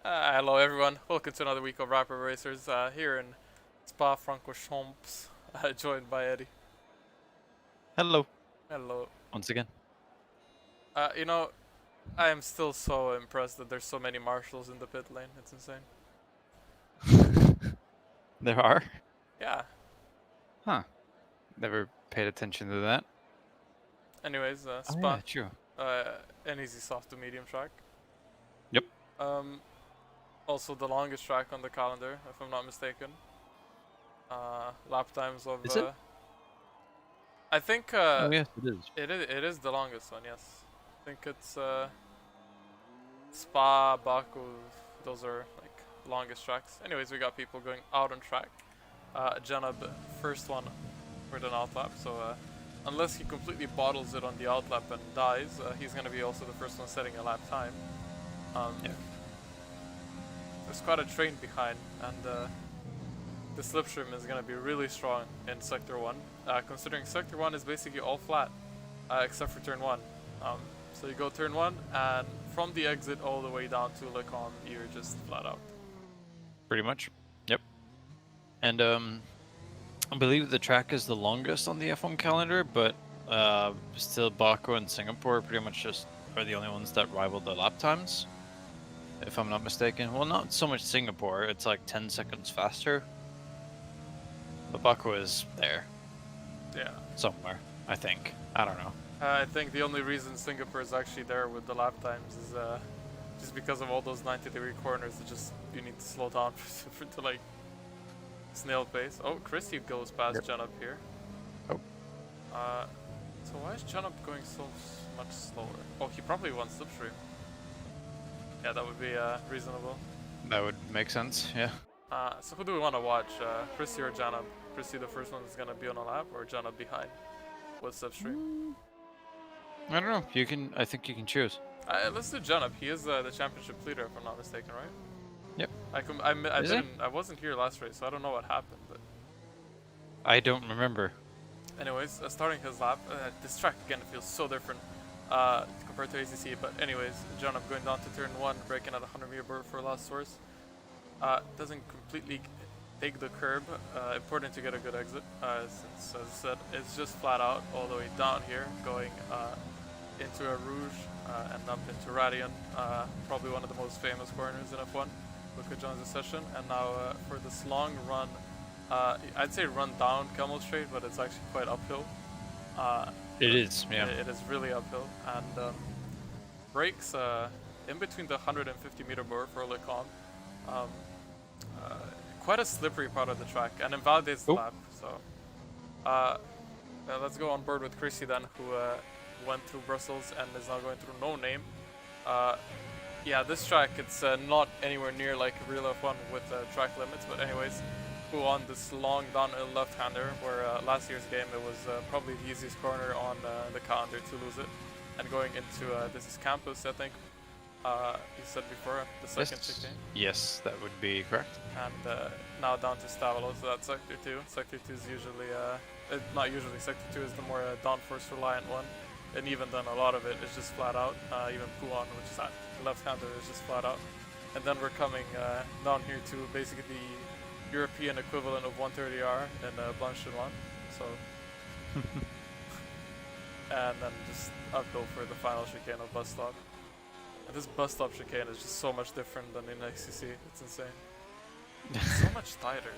Hello everyone, welcome to another week of Rapper Racers here in Spa-Francorchamps, joined by Eddie. Hello, Hello. once again. You know, I am still so impressed that there's so many marshals in the pit lane, it's insane. There are? Yeah, Huh. Never paid attention to that. anyways, Oh Spa, yeah, true. uh, an easy soft to medium track. Yep. Um, Also the longest track on the calendar, if I'm not mistaken. Lap times of, Is it? I think Oh yes, it is. it is the longest one, yes. I think it's Spa, Baku, those are like longest tracks. Anyways, we got people going out on track. Janab, first one for the outlap, so unless he completely bottles it on the outlap and dies, he's gonna be also the first one setting a lap time. Um, Yeah. there's quite a train behind, and the slipstream is gonna be really strong in Sector 1, considering Sector 1 is basically all flat, except for Turn 1. Um, so you go Turn 1, and from the exit all the way down to Lecom, you're just flat out. Pretty much. Yep. And I believe the track is the longest on the F1 calendar, but still Baku and Singapore pretty much just are the only ones that rival the lap times. If I'm not mistaken. Well, not so much Singapore, it's like 10 seconds faster. But Baku is there. Yeah. Somewhere, I think. I don't know. I think the only reason Singapore is actually there with the lap times is just because of all those 90-degree corners that just you need to slow down to like snail pace. Oh, Christie goes past Yep. Jen up here. Oh. So why is Jen up going so much slower? Oh, he probably wants slipstream. Yeah, that would be reasonable. That would make sense, yeah. So who do we want to watch? Christie or Janab? Christie, the first one is gonna be on a lap, or Janab behind with slipstream? I don't know. I think you can choose. Let's do Janab. He is the championship leader, if I'm not mistaken, right? Yep. I Is it? didn't. I wasn't here last race, so I don't know what happened. But I don't remember. anyways, starting his lap. This track again feels so different compared to ACC. But anyways, Janab going down to turn 1, braking at 100-meter berth for last source. Doesn't completely take the curb. Important to get a good exit, since as I said, it's just flat out all the way down here, going into a Rouge and up into Radian, probably one of the most famous corners in F1. Luca Jones' session, and now for this long run, I'd say run down Camel Straight, but it's actually quite uphill. It is, yeah. It is really uphill, and brakes in between the 150-meter board for Lecom. Um, uh, Quite a slippery part of the track, and invalidates the lap. So let's go on board with Chrissy then, who went through Brussels and is now going through No Name. Yeah, this track, it's not anywhere near like real F1 with track limits, but anyways, go on this long downhill left-hander, where last year's game it was probably the easiest corner on the calendar to lose it. And going into, this is Campus, I think, you said before, the second chicane. Yes, that would be correct. And now down to Stavalo, so that's Sector 2. Sector 2 is usually, not usually, Sector 2 is the more downforce reliant one. And even then, a lot of it is just flat out. Even Puan, which is left-hander, is just flat out. And then we're coming down here to basically the European equivalent of 130R in Blanchenois. So, and then just uphill for the final chicane of bus stop. And this bus stop chicane is just so much different than in XCC. It's insane. It's so much tighter.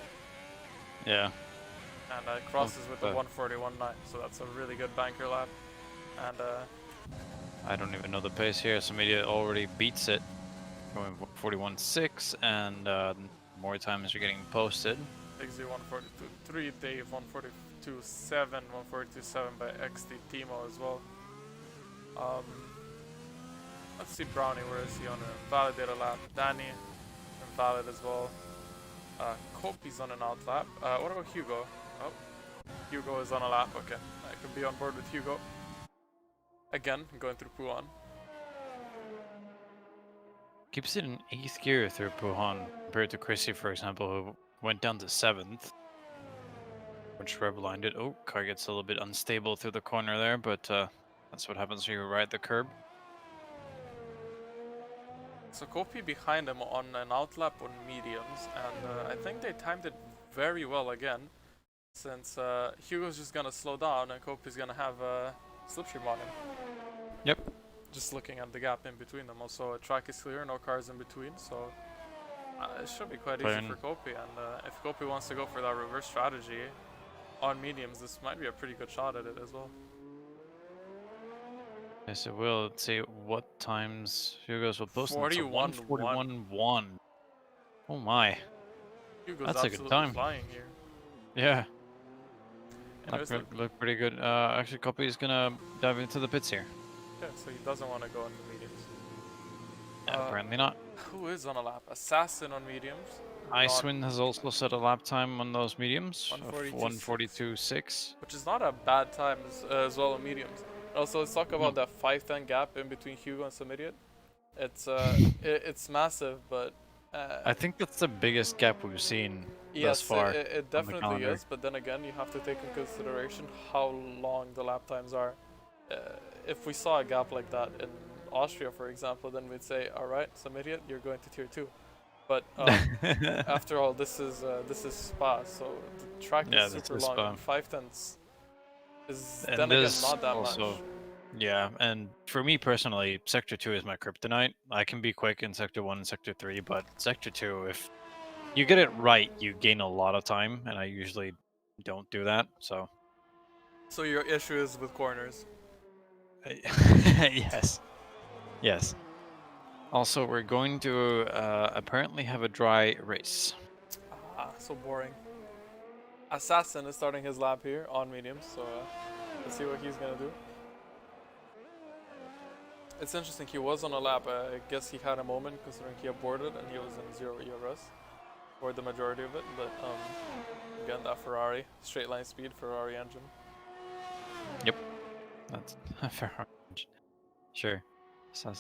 Yeah. And crosses with the 141.9, so that's a really good banker lap. And I don't even know the pace here. Some idiot already beats it, going 41.6, and more times you're getting posted. XZ 142.3, Dave 142.7, 142.7 by XD Timo as well. Let's see Brownie, where is he on a validated lap? Danny, invalid as well. Kopi's on an out lap. What about Hugo? Oh, Hugo is on a lap. Okay, I could be on board with Hugo. Again, going through Puan. Keeps it in 8th gear through Puhan, compared to Chrissy, for example, who went down to 7th. Which redlined it. Oh, car gets a little bit unstable through the corner there, but that's what happens when you ride the curb. So Kopi behind him on an outlap on mediums, and I think they timed it very well again, since Hugo's just gonna slow down and Kopi's gonna have a slipstream on him. Yep. Just looking at the gap in between them. Also, track is clear, no cars in between, so it should be quite easy for Kopi. And if Kopi wants to go for that reverse strategy on mediums, this might be a pretty good shot at it as well. Yes, it will. Let's see what times Hugo's will post. 41-1. Oh my. Hugo's That's a good absolutely time. flying here. Yeah. Anyways, look pretty good. Actually, Kopi is gonna dive into the pits here. yeah, so he doesn't want to go in the mediums. Apparently not. Who is on a lap? Assassin on mediums. Icewind has also set a lap time on those mediums of 1:42.6. 1:42.6. Which is not a bad time as well on mediums. Also, let's talk about that 5:10 gap in between Hugo and Samidiot. It's it's massive, but I think that's the biggest gap we've seen thus far. It definitely is. But then again, you have to take in consideration how long the lap times are. If we saw a gap like that in Austria, for example, then we'd say, all right, Samidiot, you're going to tier 2. But after all, this is Spa, so the track is super long. And 5/10 is and then again not that also, much. Yeah, and for me personally, Sector 2 is my kryptonite. I can be quick in Sector 1 and Sector 3, but Sector 2, if you get it right, you gain a lot of time, and I usually don't do that, so... So your issue is with corners? Yes. Yes. Also, we're going to apparently have a dry race. Ah, so boring. Assassin is starting his lap here on mediums, so let's see what he's gonna do. It's interesting, he was on a lap. I guess he had a moment considering he aborted and he was in 0 ERS for the majority of it, but again, that Ferrari, straight line speed, Ferrari engine. Yep, that's a Ferrari engine. Sure. So,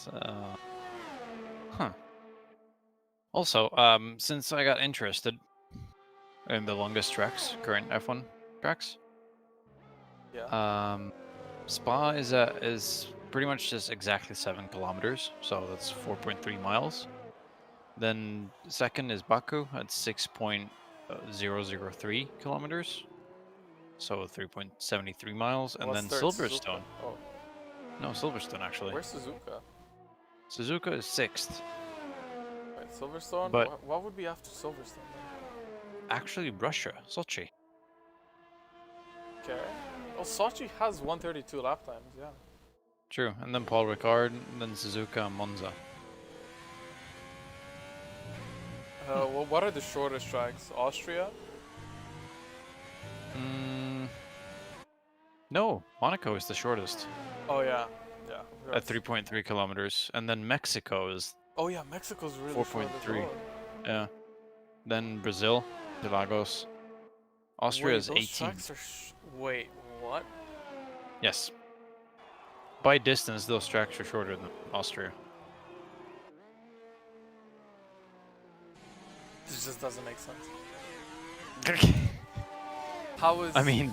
huh. Also, since I got interested in the longest tracks, current F1 tracks, yeah. Spa is pretty much just exactly 7 kilometers, so that's 4.3 miles. Then second is Baku at 6.003 kilometers, so 3.73 miles, and then Silverstone. Oh. No, Silverstone actually. Where's Suzuka? Suzuka is 6th. Wait, Silverstone? But what would be after Silverstone then? Actually, Russia, Sochi. Okay. Oh, Sochi has 1:32 lap times, yeah. True, and then Paul Ricard, and then Suzuka and Monza. Well, what are the shortest tracks? Austria? No, Monaco is the shortest. Oh yeah, yeah. At 3.3 kilometers, and then Mexico is. Oh yeah, Mexico's really 4.3. Yeah. Then Brazil, Lagos. Austria is 18. Tracks are wait, what? Yes. By distance, those tracks are shorter than Austria. This just doesn't make sense. I mean,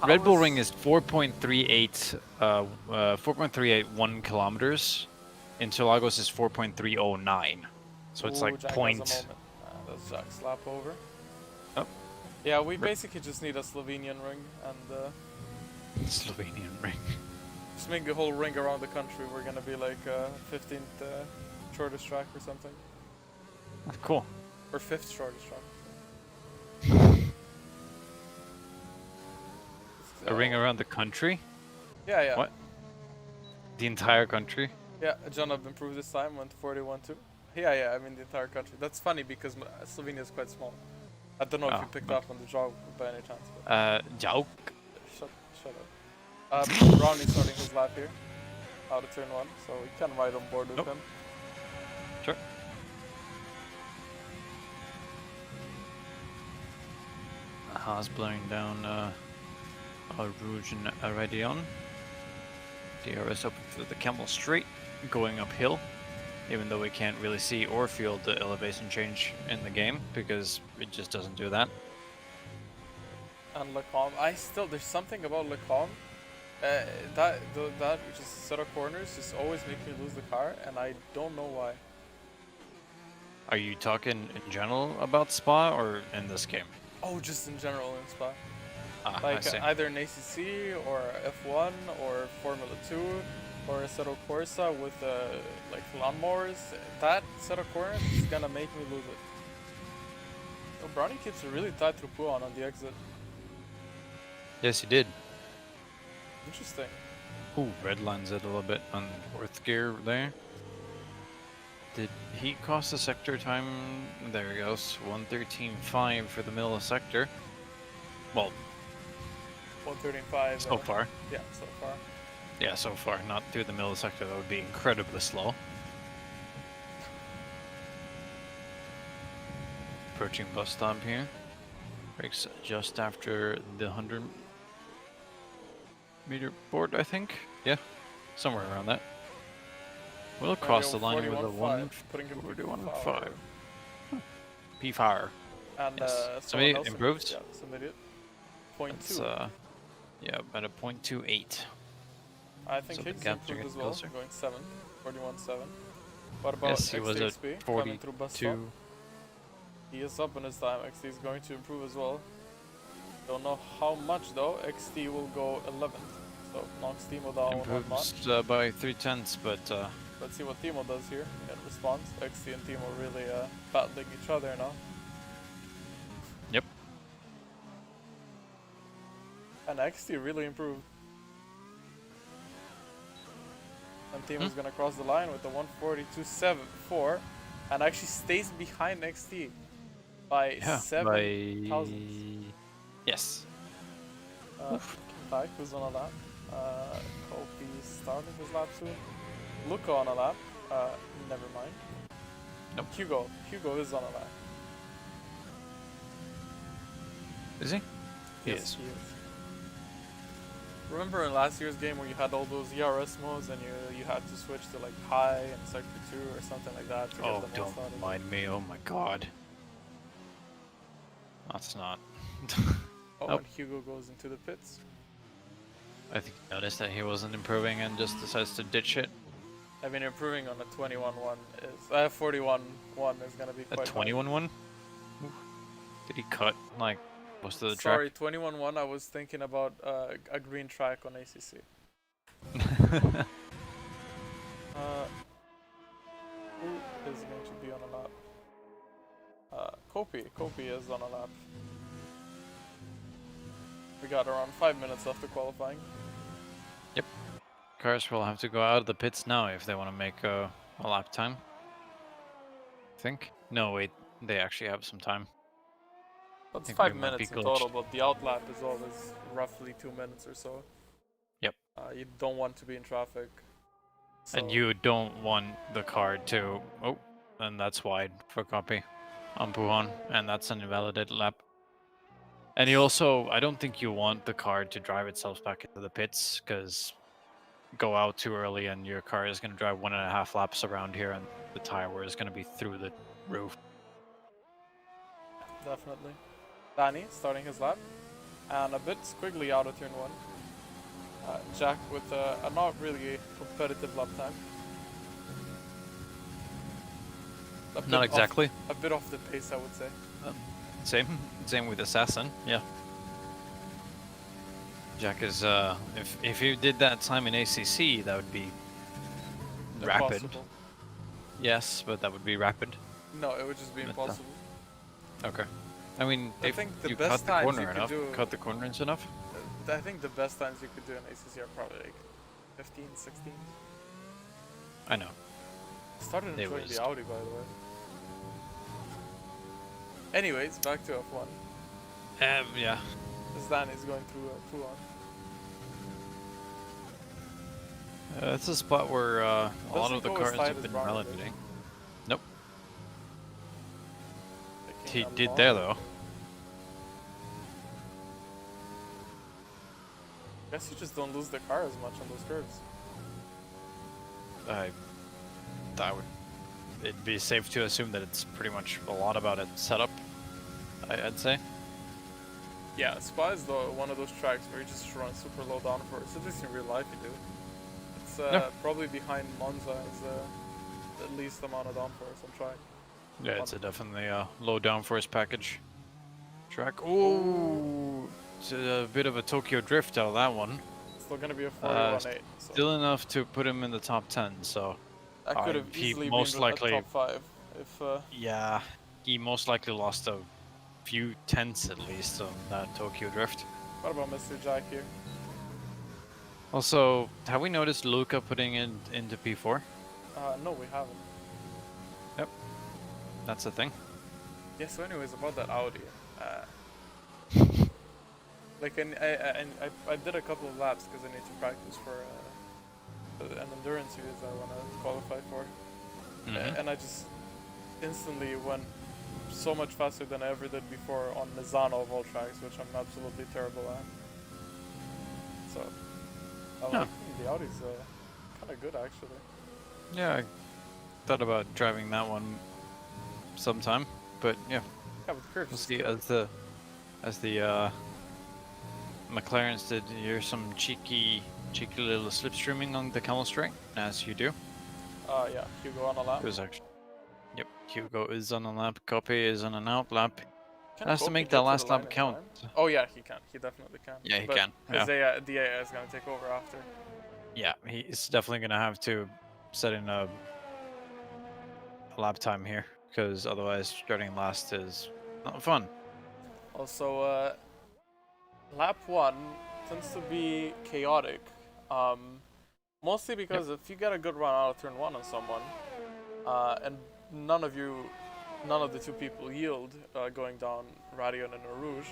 Red Bull Ring is 4.381 kilometers. Interlagos is 4.309. So it's like point. That's Jack's lap over. Oh. Yeah, we basically just need a Slovenian ring and Slovenian ring. Just make a whole ring around the country. We're gonna be like 15th shortest track or something. Cool. Or 5th shortest track. A ring around the country? Yeah, yeah. What? The entire country? Yeah, John have improved this time, went to 41.2. Yeah, yeah, I mean the entire country. That's funny because Slovenia is quite small. I don't know if you picked up on the joke by any chance. Joke? Shut up. Brownie's starting his lap here. Out of turn 1, so we can ride on board with him. Sure. Haas blowing down Rouge and Aradion. DRS open through the Camel Straight, going uphill, even though we can't really see or feel the elevation change in the game because it just doesn't do that. And Lecombe, there's something about Lecombe that just set of corners just always make me lose the car, and I don't know why. Are you talking in general about Spa or in this game? Oh, just in general in Spa. Ah, I Like see. either an ACC or F1 or Formula 2 or Assetto Corsa with like lawnmowers. That set of corners is gonna make me lose it. So Brownie keeps it really tight through Puan on the exit. Yes, he did. Interesting. Ooh, redlines it a little bit on fourth gear there. Did he cost the sector time? There he goes. 113.5 for the middle of sector. Well, 113.5. so far. Yeah, so far. Yeah, so far. Not through the middle of sector. That would be incredibly slow. Approaching bus stop here. Brakes just after the 100-meter board, I think. Yeah, somewhere around that. We'll cross the line with a 141.5. P-fire. And Yes. someone Somebody else improved? Yeah, somebody did. It's, 0.2. yeah, about a 0.28. I think so the Higgs gaps are improved as getting well, closer. going 7th, 41.7. What about Yes, he was at XTXP coming through bus stop? 42. He is up in his time. XT is going to improve as well. Don't know how much though. XT will go 11th. So knocks Timo down one notch. Improves by 0.3, but Let's see what Timo does here in response. XT and Timo really battling each other now. yep. And XT really improved. And Timo's gonna cross the line with the 142.74 and actually stays behind XT by 7 thousandths. Yes. Back, who's on a lap? Kopi starting his lap soon. Luca on a lap. Never mind. Nope. Hugo is on a lap. Is he? Yes, he is. Remember in last year's game where you had all those ERS modes and you had to switch to like high and sector 2 or something like that to get Oh, the most don't out of it? mind me. Oh my god. That's not. Oh, Nope. and Hugo goes into the pits. I think he noticed that he wasn't improving and just decides to ditch it. I mean, improving on a 21-1 is 41-1 is gonna be A quite 21-1? Did he cut like most of the Sorry, track? 21-1. I was thinking about a green track on ACC. Who is going to be on a lap? Kopi is on a lap. We got around 5 minutes left of qualifying. Yep. Cars will have to go out of the pits now if they want to make a lap time. I think. No, wait. They actually have some time. That's think 5 we might be minutes in glitched. total, but the out lap is always roughly 2 minutes or so. Yep. You don't want to be in traffic. So And you don't want the car to... Oh, and that's wide for copy on Puhan, and that's an invalidated lap. And you also... I don't think you want the car to drive itself back into the pits, because go out too early and your car is going to drive 1.5 laps around here and the tire wear is going to be through the roof. definitely. Danny starting his lap. And a bit squiggly out of turn 1. Jack with a not really competitive lap time. Not exactly. A bit off the pace, I would say. Same with Assassin, yeah. Jack is, if you did that time in ACC, that would be rapid. Impossible. Yes, but that would be rapid. No, it would just be But, impossible. Okay. I mean, I if think the you best cut the times corner you could enough, do- cut the corners enough. I think the best times you could do in ACC are probably like 15, 16. I know. Started It enjoying was- the Audi, by the way. Anyways, back to F1. Yeah. As Danny's going through Puan. It's a spot where a lot Doesn't of the go as cars tight have as been Brownie did. validating. Nope. Taking He a did long- there though. Guess you just don't lose the car as much on those curves. It'd be safe to assume that it's pretty much a lot about its setup. I'd say. Yeah, Spa is one of those tracks where you just run super low downforce. At least in real life you do. It's Yeah. probably behind Monza is the least amount of downforce on track. Yeah, it's a definitely a low downforce package track. Oh, it's a bit of a Tokyo drift out of that one. Still gonna be a Uh, 41.8. So Still enough to put him in the top 10. So that could have he easily been most a likely, top 5 if. yeah, he most likely lost a few tenths at least on that Tokyo drift. What about Mr. Jack here? Also, have we noticed Luca putting it into P4? No, we haven't. Yep, that's the thing. Yeah. So, anyways, about that Audi. Uh, like, I did a couple of laps because I need to practice for an endurance series I want to qualify for, and I just instantly went so much faster than I ever did before on Misano of all tracks, which I'm absolutely terrible at. So, Huh. the Audi's kind of good actually. Yeah, I thought about driving that one sometime, but yeah, Yeah, with curves. we'll it's see. good. As the McLarens did, here's some cheeky little slipstreaming on the Camel Straight, as you do. Yeah, Hugo on a lap. It was actually, yep, Hugo is on a lap, Copy is on an out lap. Can Has to Kopi make get that to last the line lap in count. time? Oh yeah, he can. He definitely can. Yeah, he but can. His Yeah. the AI is gonna take over after. Yeah, he's definitely gonna have to set in a lap time here, because otherwise starting last is not fun. Also, lap one tends to be chaotic. Mostly because if you get a good run out of turn one on someone, and none of the two people yield going down Radion and Rouge,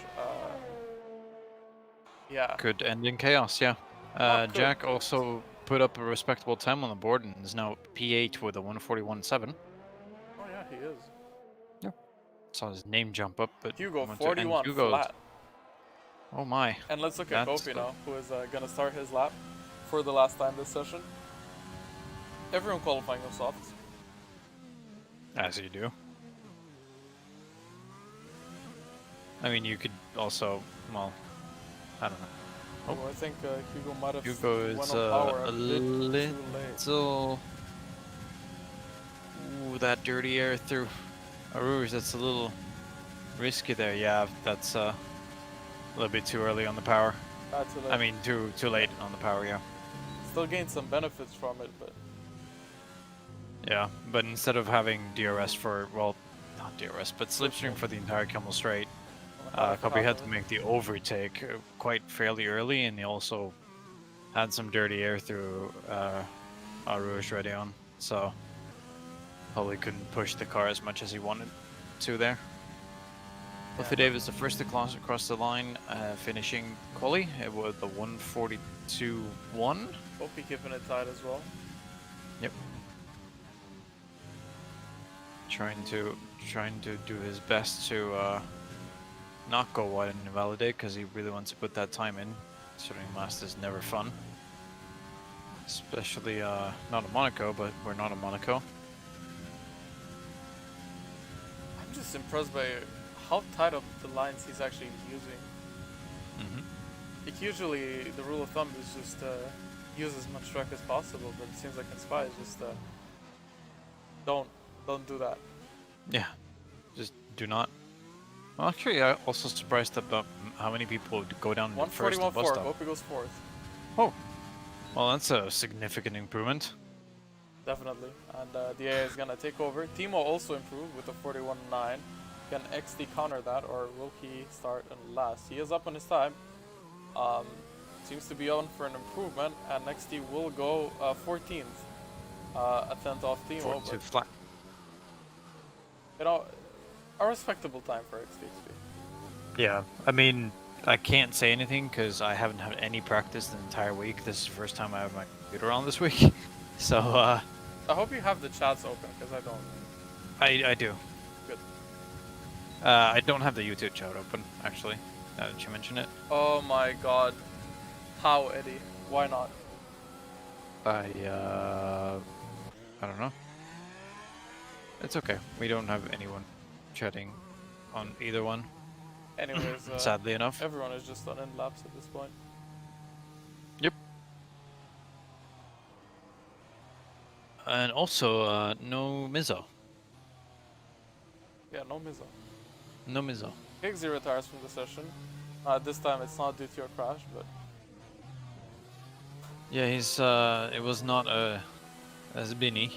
yeah. Could end in chaos, yeah. Not good, Jack but also put up a respectable time on the board and is now P8 with a 141.7. oh yeah, he is. Yeah. Saw his name jump up, but Hugo went to end 41 Hugo's. flat. Oh my. And let's look at That's Kopi now, who is gonna start his lap for the last time this session. Everyone qualifying on softs. as you do. I mean, you could also, well, I don't know. Oh, I think Hugo might have Hugo went is on power a a bit too late. little. Ooh, that dirty air through Rouge. That's a little risky there. Yeah, that's a little bit too early on the power. Too late. I mean, too late on the power. Yeah. Still gained some benefits from it, but Yeah, but instead of having DRS for, well, not DRS, but slipstream for the entire Camel Straight, Copy had to make the overtake quite fairly early, and he also had some dirty air through Rouge ready on, so probably couldn't push the car as much as he wanted to there. Cliffy Davis, the first to cross the line, finishing quali with the 142.1. Kopi keeping it tight as well. Yep. Trying to do his best to not go wide and invalidate, because he really wants to put that time in. Starting last is never fun, especially not in Monaco, but we're not in Monaco. I'm just impressed by how tight up the lines he's actually using. Like usually the rule of thumb is just use as much track as possible, but it seems like in Spa is just don't do that. Yeah, just do not. Well, actually, I'm also surprised about how many people go down in first at bus 141.4. stop. Kopi goes fourth. Oh, well, that's a significant improvement. Definitely. And the AI is gonna take over. Timo also improved with a 41.9. Can XD counter that, or will he start in last? He is up on his time. Seems to be on for an improvement, and XD will go 14th. A tenth off Timo, but Flat. you know, a respectable time for XD to be. Yeah, I mean, I can't say anything because I haven't had any practice the entire week. This is the first time I have my computer on this week, so I hope you have the chats open, because I don't. I do. Good. I don't have the YouTube chat open, actually, now that you mention it. Oh my god. How, Eddie? Why not? I don't know. It's okay. We don't have anyone chatting on either one, Anyways, sadly enough. everyone is just on end laps at this point. Yep. And also, no Mizzo. Yeah, no Mizo. No Mizo. Higgsy retires from the session. This time it's not due to a crash, but Yeah, it was not a Zbini.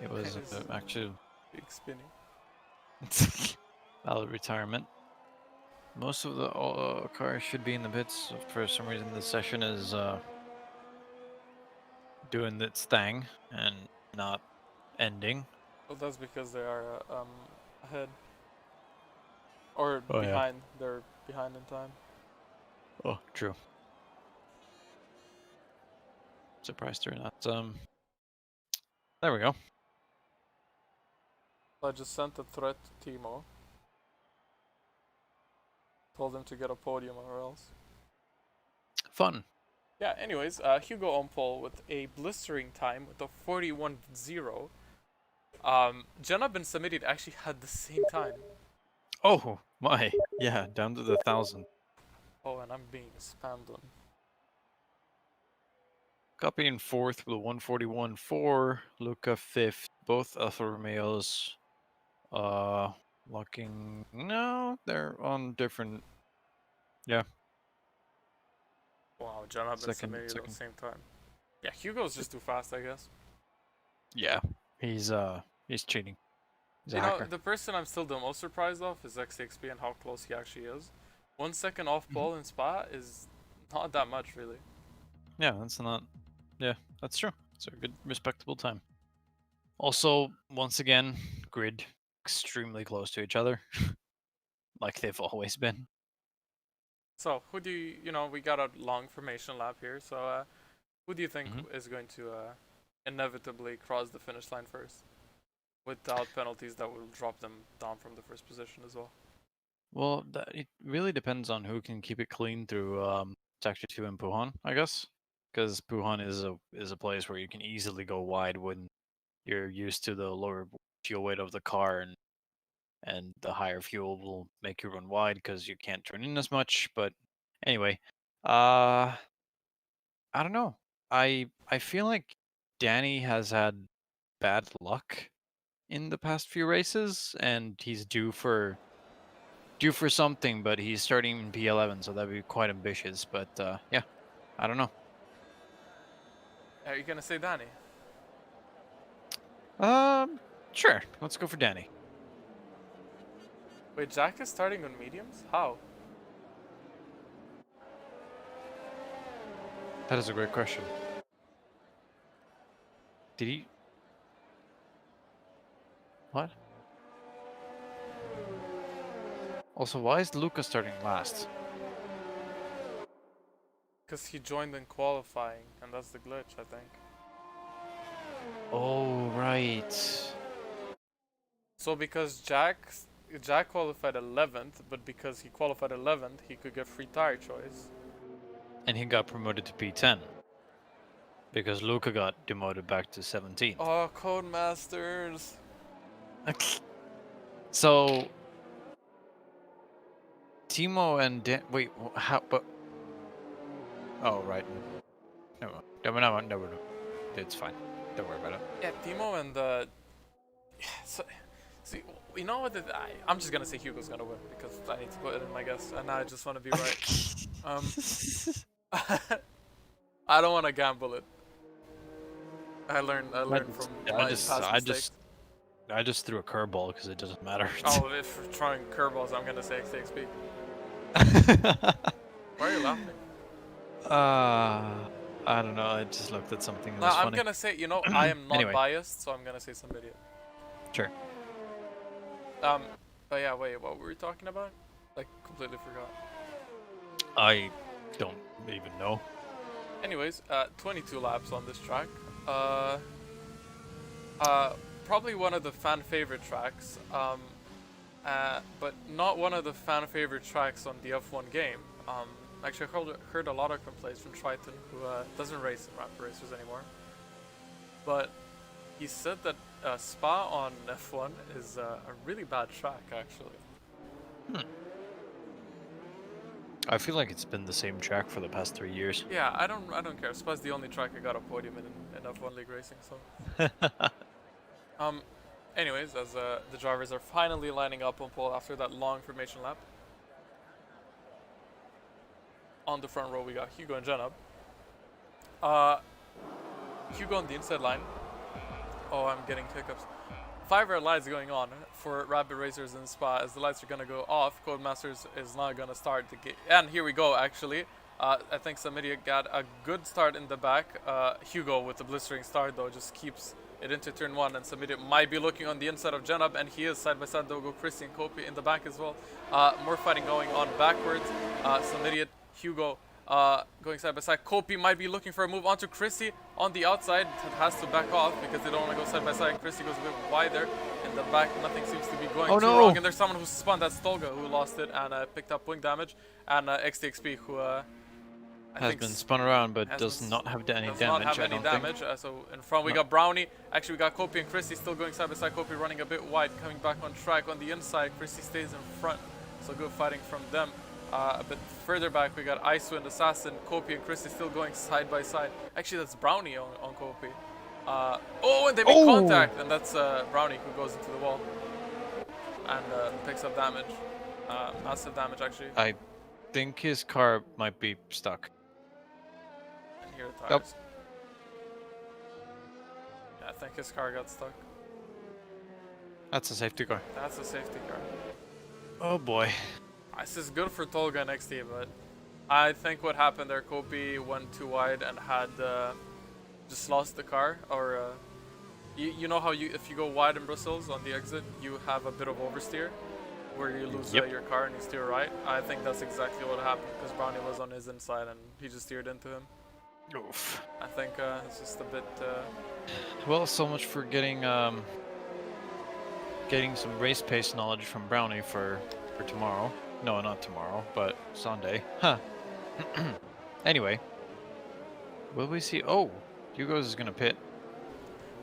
It was it's actually big spinny. valid retirement. Most of the cars should be in the pits. For some reason, the session is doing its thing and not ending. Well, that's because they are ahead or Oh yeah. behind. They're behind in time. Oh, true. Surprised they're not. There we go. I just sent a threat to Timo. Told him to get a podium or else. Fun. Yeah, anyways, Hugo on pole with a blistering time with a 41.0. Janab and Samidid actually had the same time. Oh my. Yeah, down to the 1,000. Oh, and I'm being spammed on. Copy in fourth with a 141.4. Luca fifth. Both Alfa Romeos. Locking. No, they're on different. Yeah. Wow, Janab and Samidid at the same time. Yeah, Hugo's just too fast, I guess. Yeah. He's cheating. He's a You hacker. know, the person I'm still the most surprised of is XXP and how close he actually is. 1 second off pole in Spa is not that much, really. Yeah, that's not. Yeah, that's true. It's a good, respectable time. Also, once again, grid extremely close to each other, like they've always been. So, who do you know, we got a long formation lap here, so who do you think is going to inevitably cross the finish line first? Without penalties that will drop them down from the first position as well. Well, it really depends on who can keep it clean through Sector 2 and Puhan, I guess. Because Puhan is a place where you can easily go wide when you're used to the lower fuel weight of the car, and the higher fuel will make you run wide because you can't turn in as much. But anyway, I don't know. I feel like Danny has had bad luck in the past few races, and he's due for something. But he's starting in P11, so that'd be quite ambitious. But yeah, I don't know. Are you gonna say Danny? Sure. Let's go for Danny. Wait, Jack is starting on mediums? How? That is a great question. Did he? What? Also, why is Luca starting last? Because he joined in qualifying, and that's the glitch, I think. Oh, right. So because Jack qualified 11th, but because he qualified 11th, he could get free tire choice. And he got promoted to P10. Because Luca got demoted back to 17. Oh, Codemasters. So Timo and wait, how? But oh, right. No. It's fine. Don't worry about it. Yeah, Timo and so, see, you know what? I'm just gonna say Hugo's gonna win because I need to put it in my guess, and I just want to be right. I don't want to gamble it. I learned from my past mistakes. I just threw a curveball because it doesn't matter. Oh, if we're throwing curveballs, I'm gonna say XXP. Why are you laughing? I don't know. I just looked at something. No, I'm gonna say, you know, I am not Anyway. biased, so I'm gonna say some idiot. Sure. But yeah, wait, what were we talking about? Like, completely forgot. I don't even know. Anyways, 22 laps on this track. Probably one of the fan favorite tracks. But not one of the fan favorite tracks on the F1 game. Actually, I heard a lot of complaints from Triton, who doesn't race in Rapid Racers anymore. But he said that Spa on F1 is a really bad track, actually. I feel like it's been the same track for the past 3 years. Yeah, I don't care. Spa's the only track I got a podium in F1 League Racing, so. Anyways, as the drivers are finally lining up on pole after that long formation lap. On the front row, we got Hugo and Jenab. Hugo on the inside line. Oh, I'm getting hiccups. 5 red lights going on for Rapid Racers in Spa. As the lights are going to go off, Codemasters is not going to start the game. And here we go, actually. I think Samidia got a good start in the back. Hugo with the blistering start, though, just keeps it into turn 1. And Samidia might be looking on the inside of Jenab, and he is side by side. They'll go Christy and Kopi in the back as well. More fighting going on backwards. Samidia, Hugo going side by side. Kopi might be looking for a move onto Chrissy on the outside. It has to back off because they don't want to go side by side. Chrissy goes a bit wider in the back. Nothing seems to be going too wrong. And there's someone who spun. That's Stolga who lost it and picked up wing damage. And XTXP who has been spun around but does not have any damage. So in front we got Brownie. Actually we got Kopi and Chrissy still going side by side. Kopi running a bit wide, coming back on track on the inside. Chrissy stays in front. So good fighting from them. A bit further back, we got Icewind, Assassin, Kopi, and Christy still going side by side. Actually, that's Brownie on Kopi. Oh, and they make contact, and that's Brownie who goes into the wall and picks up damage. Massive damage, actually. I think his car might be stuck. And here are tires. Yeah, I think his car got stuck. That's a safety car. That's a safety car. Oh boy. This is good for Tolga and XT, but I think what happened there, Kopi went too wide and had just lost the car. Or you know how if you go wide in Brussels on the exit, you have a bit of oversteer where you lose your car and you steer right. I think that's exactly what happened because Brownie was on his inside and he just steered into him. Oof. I think it's just a bit. Well, so much for getting some race pace knowledge from Brownie for tomorrow. No, not tomorrow, but Sunday. Huh. Anyway. Will we see... Oh! Hugo's is gonna pit.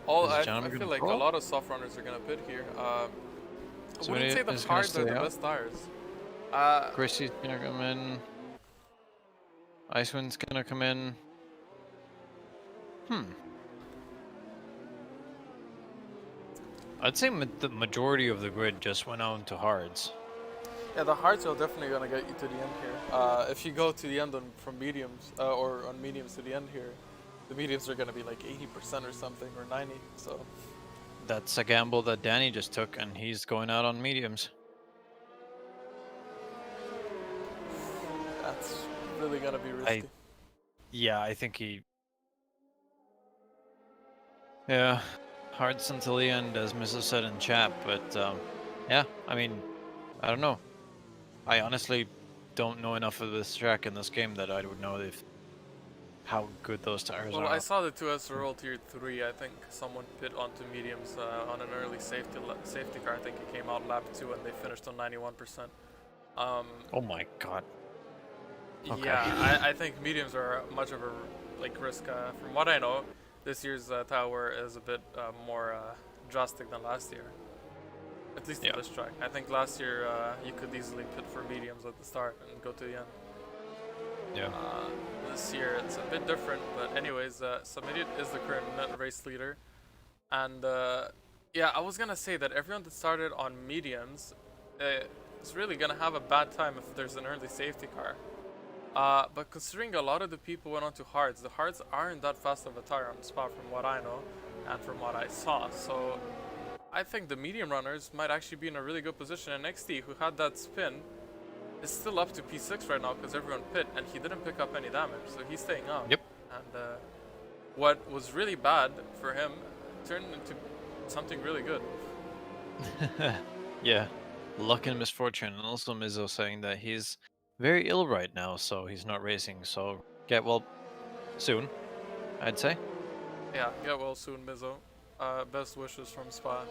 I feel like a lot of soft runners are gonna pit here. I wouldn't say the hards are the best tires. Chrissy's gonna come in. Icewind's gonna come in. I'd say the majority of the grid just went on to hards. Yeah, the hards are definitely gonna get you to the end here. If you go to the end from mediums, or on mediums to the end here, the mediums are gonna be like 80% or something, or 90. So that's a gamble that Danny just took, and he's going out on mediums. That's really gonna be risky. Yeah, I think he. Yeah, hards until the end, as Mrs. said in chat. But yeah, I mean, I don't know. I honestly don't know enough of this track in this game that I would know how good those tires are. Well, I saw the 2S Roll Tier 3. I think someone pit onto mediums on an early safety car. I think it came out lap 2 and they finished on 91%. Oh my god. Okay. Yeah, I think mediums are much of a risk. From what I know, this year's tower is a bit more drastic than last year. At least on this track. I think last year you could easily pit for mediums at the start and go to the end. Yeah. This year it's a bit different, but anyways, Samidit is the current race leader. And yeah, I was gonna say that everyone that started on mediums is really gonna have a bad time if there's an early safety car. But considering a lot of the people went on to hards, the hards aren't that fast of a tire on the spot from what I know and from what I saw. So I think the medium runners might actually be in a really good position. And XT, who had that spin, is still up to P6 right now because everyone pit and he didn't pick up any damage, so he's staying up. Yep. And what was really bad for him turned into something really good. Yeah, luck and misfortune. And also Mizzo saying that he's very ill right now, so he's not racing. So get well soon, I'd say. Yeah, get well soon, Mizzo. Best wishes from Spa.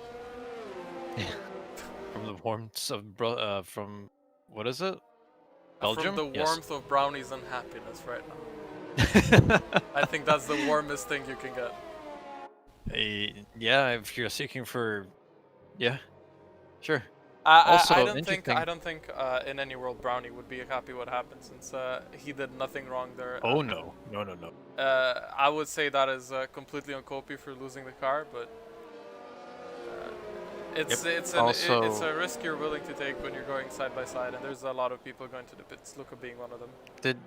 From the warmth of from what is it? Belgium? From the warmth of Brownie's unhappiness right now. I think that's the warmest thing you can get. Yeah, if you're seeking for, yeah, sure. I don't think in any world Brownie would be happy what happened since he did nothing wrong there. Oh no. I would say that is completely on Kopi for losing the car, but It's Yep. it's it's Also, a risk you're willing to take when you're going side by side, and there's a lot of people going to the pits. Luca being one of them. did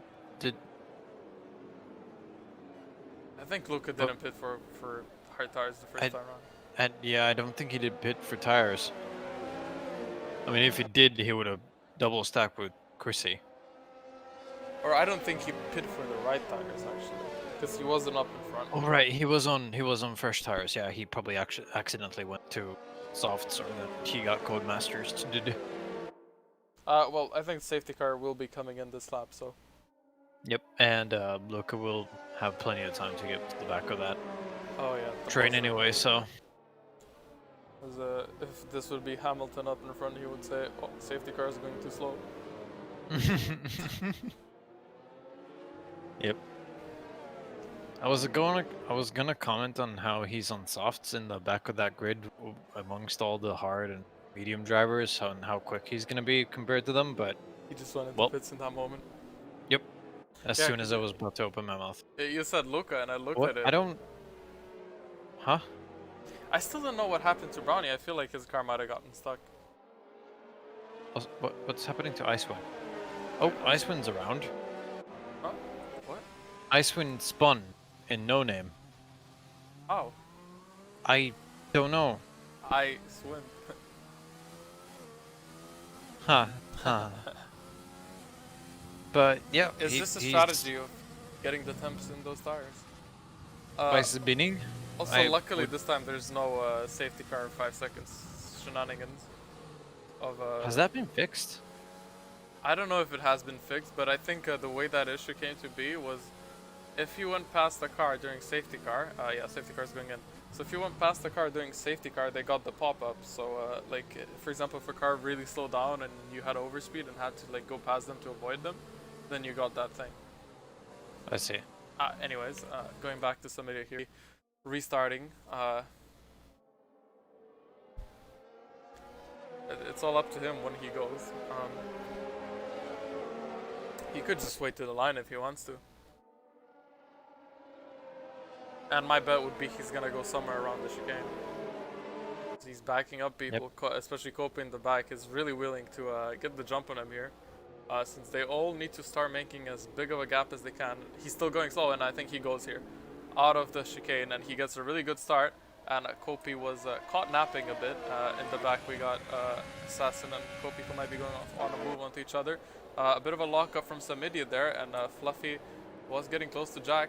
I think Luca well, didn't pit for hard tires the first I time around. and yeah, I don't think he did pit for tires. I mean, if he did, he would have double stacked with Chrissy. Or I don't think he pit for the right tires actually, because he wasn't up in front. Oh right, he was on fresh tires. Yeah, he probably actually accidentally went to softs, or that he got Codemasters to do. Well, I think safety car will be coming in this lap, so. Yep, and Luca will have plenty of time to get to the back of that Oh yeah. The train buzzer. anyway. So As, if this would be Hamilton up in front, he would say, "Oh, safety car is going too slow." Yep. I was gonna comment on how he's on softs in the back of that grid amongst all the hard and medium drivers, and how quick he's gonna be compared to them, but He just went into well, pits in that moment. yep. As Yeah, soon as I was about to open my mouth. You said Luca, and I looked What? at it. I don't. Huh? I still don't know what happened to Brownie. I feel like his car might have gotten stuck. What's happening to Icewind? Oh, Icewind's around. Huh? What? Icewind spun in no name. Oh, I don't know. I swim. Huh. Huh. But yeah, Is this a strategy of getting the temps in those tires? By spinning? Also, luckily this time there's no safety car 5 seconds shenanigans. Has that been fixed? I don't know if it has been fixed, but I think the way that issue came to be was if you went past the car during safety car, yeah, safety car's going in. So if you went past the car during safety car, they got the pop-up. So like, for example, if a car really slowed down and you had overspeed and had to like go past them to avoid them, then you got that thing. I see. Anyways, going back to somebody here, restarting. It's all up to him when he goes. He could just wait to the line if he wants to. And my bet would be he's gonna go somewhere around the chicane. He's backing up people, especially Kope in the back is really willing to get the jump on him here. Since they all need to start making as big of a gap as they can. He's still going slow, and I think he goes here out of the chicane, and he gets a really good start. And Kope was caught napping a bit. In the back we got Assassin and Kope who might be going off on a move onto each other. A bit of a lockup from Samidia there, and Fluffy was getting close to Jack.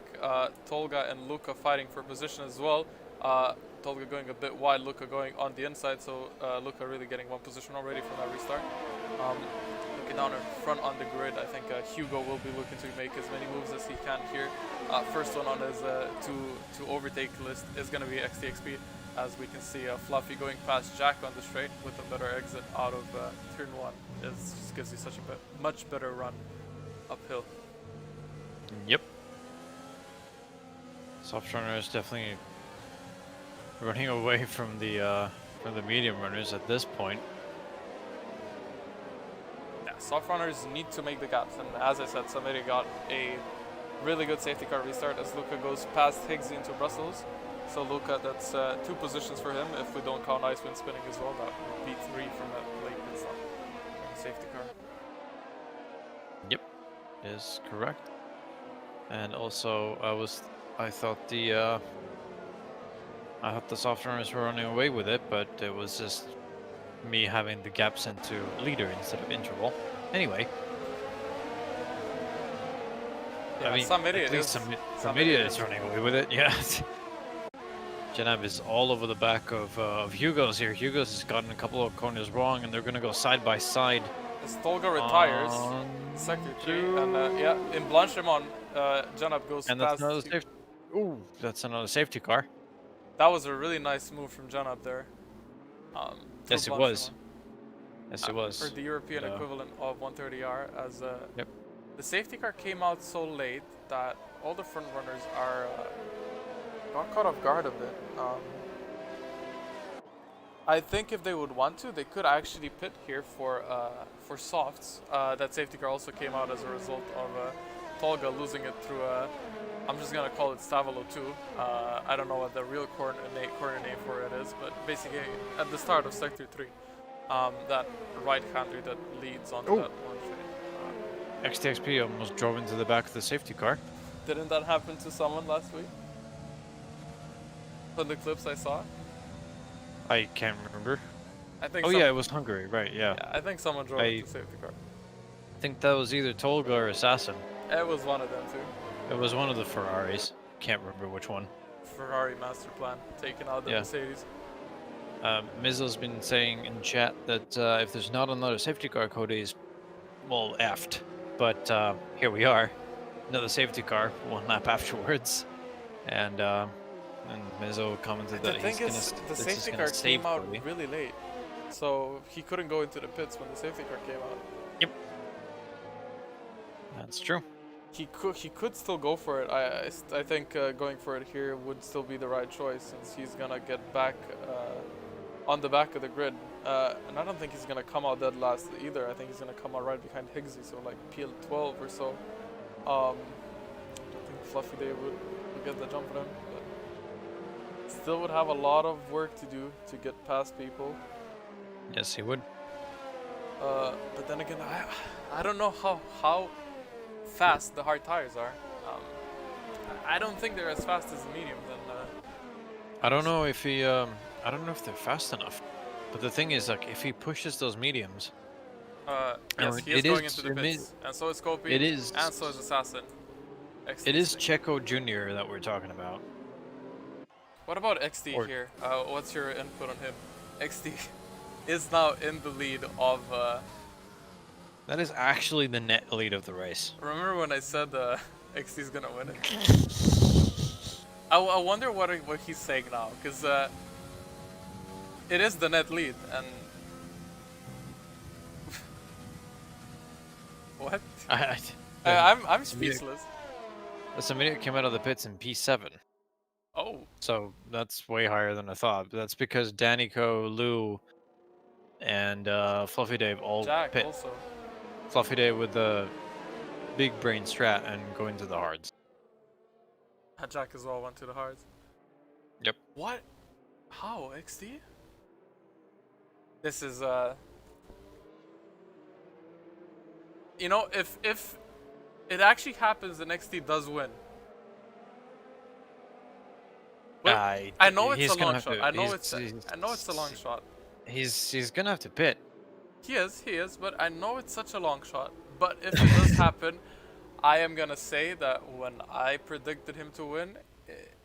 Tolga and Luca fighting for position as well. Tolga going a bit wide, Luca going on the inside, so Luca really getting one position already from that restart. Looking down in front on the grid, I think Hugo will be looking to make as many moves as he can here. First one on his to overtake list is going to be XTXP, as we can see Fluffy going past Jack on the straight with a better exit out of turn 1. It just gives you such a much better run uphill. Yep. Soft runner is definitely running away from the medium runners at this point. Yeah, soft runners need to make the gaps, and as I said, somebody got a really good safety car restart as Luca goes past Higgsy into Brussels. So Luca, that's 2 positions for him. If we don't count Icewind spinning as well, that would be 3 from that late pit stop. Safety car. Yep, is correct. And also, I thought the soft runners were running away with it, but it was just me having the gaps into leader instead of interval. Anyway. Yeah, I mean, some idiot at least is. some idiot is running away with it, yeah. Janab is all over the back of Hugo's here. Hugo's has gotten a couple of corners wrong, and they're going to go side by side. As Tolga retires, sector 3, and yeah, in Blanchimont, Janab goes and past. That's another safety. Ooh, that's another safety car. That was a really nice move from Janab there. Yes, it was. Yes, it was. For the European equivalent of 130R, as yep. The safety car came out so late that all the front runners are got caught off guard a bit. I think if they would want to, they could actually pit here for softs. That safety car also came out as a result of Tolga losing it through I'm just gonna call it Stavalo 2. I don't know what the real coordinate for it is, but basically at the start of Sector 3, that right-hander that leads onto that one straight. XTXP almost drove into the back of the safety car. Didn't that happen to someone last week? From the clips I saw? I can't remember. I think. Oh yeah, it was Hungary, right? Yeah. Yeah, I think someone drove into safety car. I think that was either Tolga or Assassin. It was one of them too. It was one of the Ferraris. Can't remember which one. Ferrari master plan, taking out the Mercedes. Mizzo's been saying in chat that if there's not another safety car, Cody's, well, effed. But here we are, another safety car, one lap afterwards, and Mizzo commented that the safety car came out really late, so he couldn't go into the pits when the safety car came out. Yep, that's true. He could still go for it. I think going for it here would still be the right choice, since he's gonna get back on the back of the grid, and I don't think he's gonna come out dead last either. I think he's gonna come out right behind Higgsy, so like PL12 or so. I don't think Fluffy Day would get the jump on him, but still would have a lot of work to do to get past people. Yes, he would. But then again, I don't know how fast the hard tires are. I don't think they're as fast as the mediums. I don't know if he. I don't know if they're fast enough. But the thing is, like, if he pushes those mediums. Yes, he is going into the pits, and so is Scopy, and so is Assassin. It is Checo Jr. that we're talking about. What about XD here? What's your input on him? XD is now in the lead of. That is actually the net lead of the race. Remember when I said XD's gonna win it? I wonder what he's saying now, because it is the net lead, and what? I'm speechless. Samir came out of the pits in P7. Oh. So that's way higher than I thought. But that's because Danico, Lou, and Fluffy Dave all Jack pit. Also. Fluffy Dave with the big brain strat and going to the hards. Jack as well went to the hards. Yep. What? How? XD? This is you know, if it actually happens and XD does win. I know it's a long shot. I know it's a long shot. He's gonna have to pit. He is, but I know it's such a long shot. But if it does happen, I am gonna say that when I predicted him to win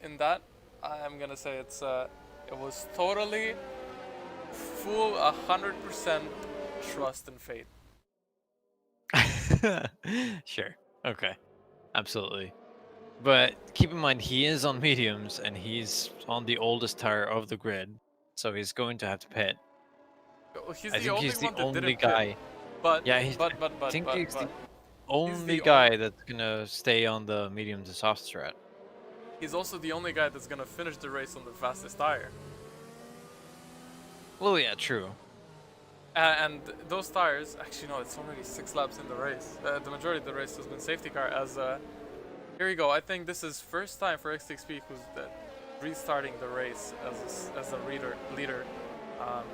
in that, I am gonna say it was totally full 100% trust and faith. Sure. Okay. Absolutely. But keep in mind, he is on mediums and he's on the oldest tire of the grid, so he's going to have to pit. He's I the think only he's the one that only didn't guy. pit. But yeah, he's the only guy that's gonna stay on the medium to soft strat. He's also the only guy that's gonna finish the race on the fastest tire. Well, yeah, true. And those tires, actually no, it's already 6 laps in the race. The majority of the race has been safety car. As here we go. I think this is first time for XTXP who's restarting the race as a leader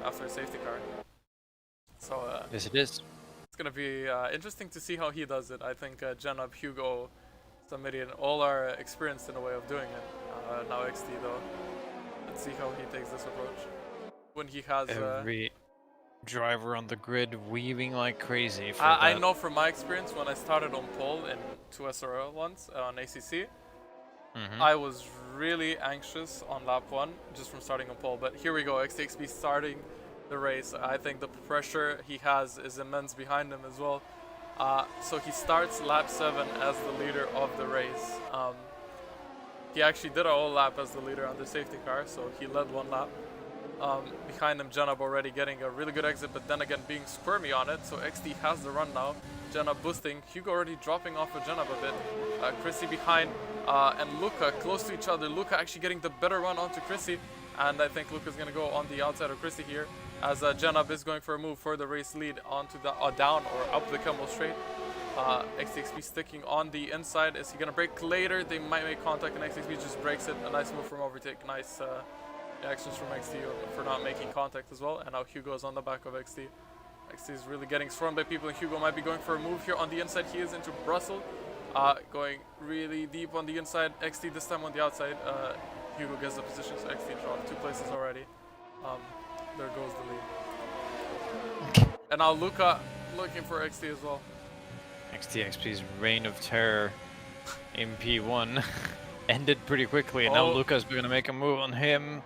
after a safety car. So yes, it is. It's gonna be interesting to see how he does it. I think Janab, Hugo, Samirian, all are experienced in a way of doing it. Now XT though. Let's see how he takes this approach. When he has every driver on the grid weaving like crazy. I know from my experience when I started on pole in 2SRL once on ACC, I was really anxious on lap 1 just from starting on pole. But here we go, XTXP starting the race. I think the pressure he has is immense behind him as well. So he starts lap 7 as the leader of the race. He actually did a whole lap as the leader on the safety car, so he led 1 lap. Behind him, Janab already getting a really good exit, but then again being squirmy on it, so XD has the run now. Janab boosting, Hugo already dropping off of Janab a bit. Chrissy behind, and Luca close to each other. Luca actually getting the better run onto Chrissy, and I think Luca's gonna go on the outside of Chrissy here, as Janab is going for a move for the race lead onto the down or up the Camel straight. XTXP sticking on the inside. Is he gonna brake later? They might make contact, and XTXP just breaks it. A nice move from overtake. Nice actions from XT for not making contact as well. And now Hugo's on the back of XT. XT is really getting swarmed by people, and Hugo might be going for a move here on the inside. He is into Brussels, going really deep on the inside. XT this time on the outside. Hugo gets the position, so XT dropped 2 places already. There goes the lead. And now Luca looking for XT as well. XTXP's reign of terror in P1 ended pretty quickly, and now Luca's going to make a move on him.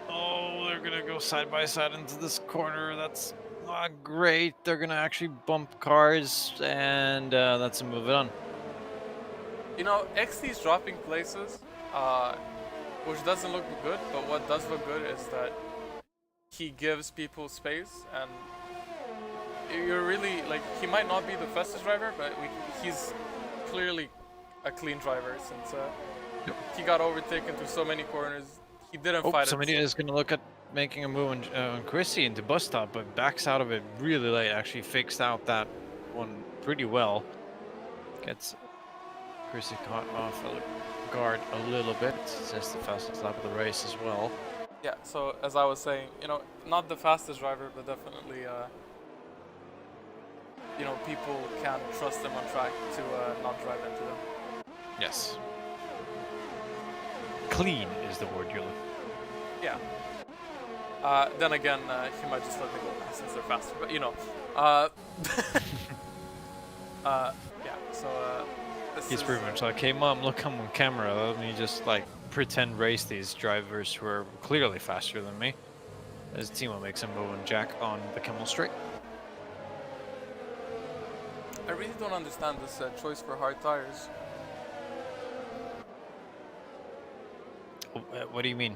Oh, they're going to go side by side into this corner. That's not great. They're going to actually bump cars, and that's a move on. You know, XT's dropping places, which doesn't look good, but what does look good is that he gives people space, and you're really, like, he might not be the fastest driver, but he's clearly a clean driver since he got overtaken through so many corners. He didn't fight somebody is going to look at making a move on Chrissy into bus stop, but backs out of it really late. Actually fakes out that one pretty well. Gets Chrissy caught off the guard a little bit. It's just the fastest lap of the race as well. Yeah, so as I was saying, you know, not the fastest driver, but definitely, you know, people can trust him on track to not drive into them. Yes. Clean is the word you're looking for. Yeah. Then again, he might just let me go since they're faster, but you know. Yeah, so he's pretty much like, hey mom, look, I'm on camera. Let me just like pretend race these drivers who are clearly faster than me. As Timo makes a move on Jack on the Camel Straight. I really don't understand this choice for hard tires. What do you mean?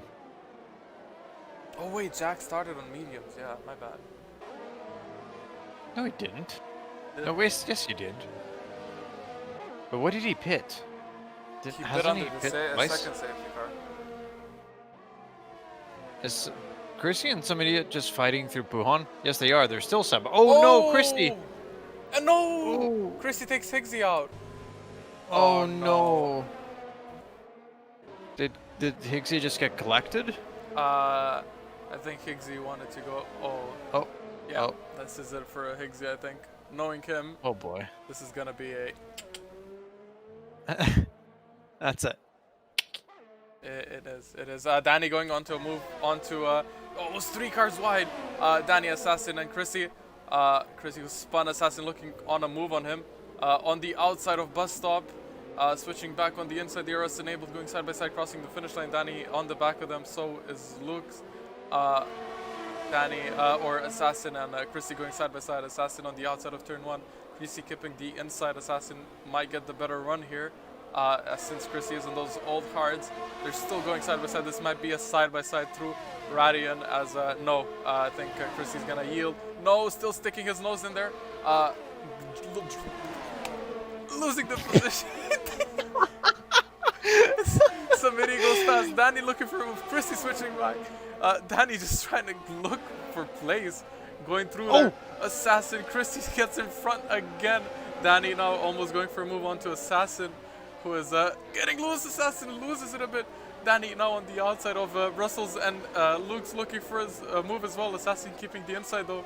Oh wait, Jack started on mediums. Yeah, my bad. No, he didn't. No, wait, yes, he did. But what did he pit? He did under the second safety car. Is Chrissy and some idiot just fighting through Pujon? Yes, they are. They're still sub. Oh no, Christy! No! Oh. Christy takes Higgsy out. Oh no! Did Higgsy just get collected? I think Higgsy wanted to go. Oh. Yeah. Oh. This is it for Higgsy, I think. Knowing him. Oh boy. This is gonna be a. That's it. It is. Danny going onto a move onto almost 3 cars wide. Danny, Assassin, and Chrissy. Chrissy was spun. Assassin looking on a move on him. On the outside of bus stop. Switching back on the inside. The RS enabled, going side by side, crossing the finish line. Danny on the back of them. So is Luke's. Danny or Assassin and Chrissy going side by side. Assassin on the outside of turn 1. Chrissy keeping the inside. Assassin might get the better run here. Since Chrissy is on those old cards, they're still going side by side. This might be a side by side through Radian as no. I think Chrissy's gonna yield. No, still sticking his nose in there. Losing the position. Somebody goes past. Danny looking for a move. Chrissy switching back. Danny just trying to look for plays. Going through there. Assassin. Chrissy gets in front again. Danny now almost going for a move onto Assassin, who is getting loose. Assassin loses it a bit. Danny now on the outside of Brussels, and Luke's looking for his move as well. Assassin keeping the inside though.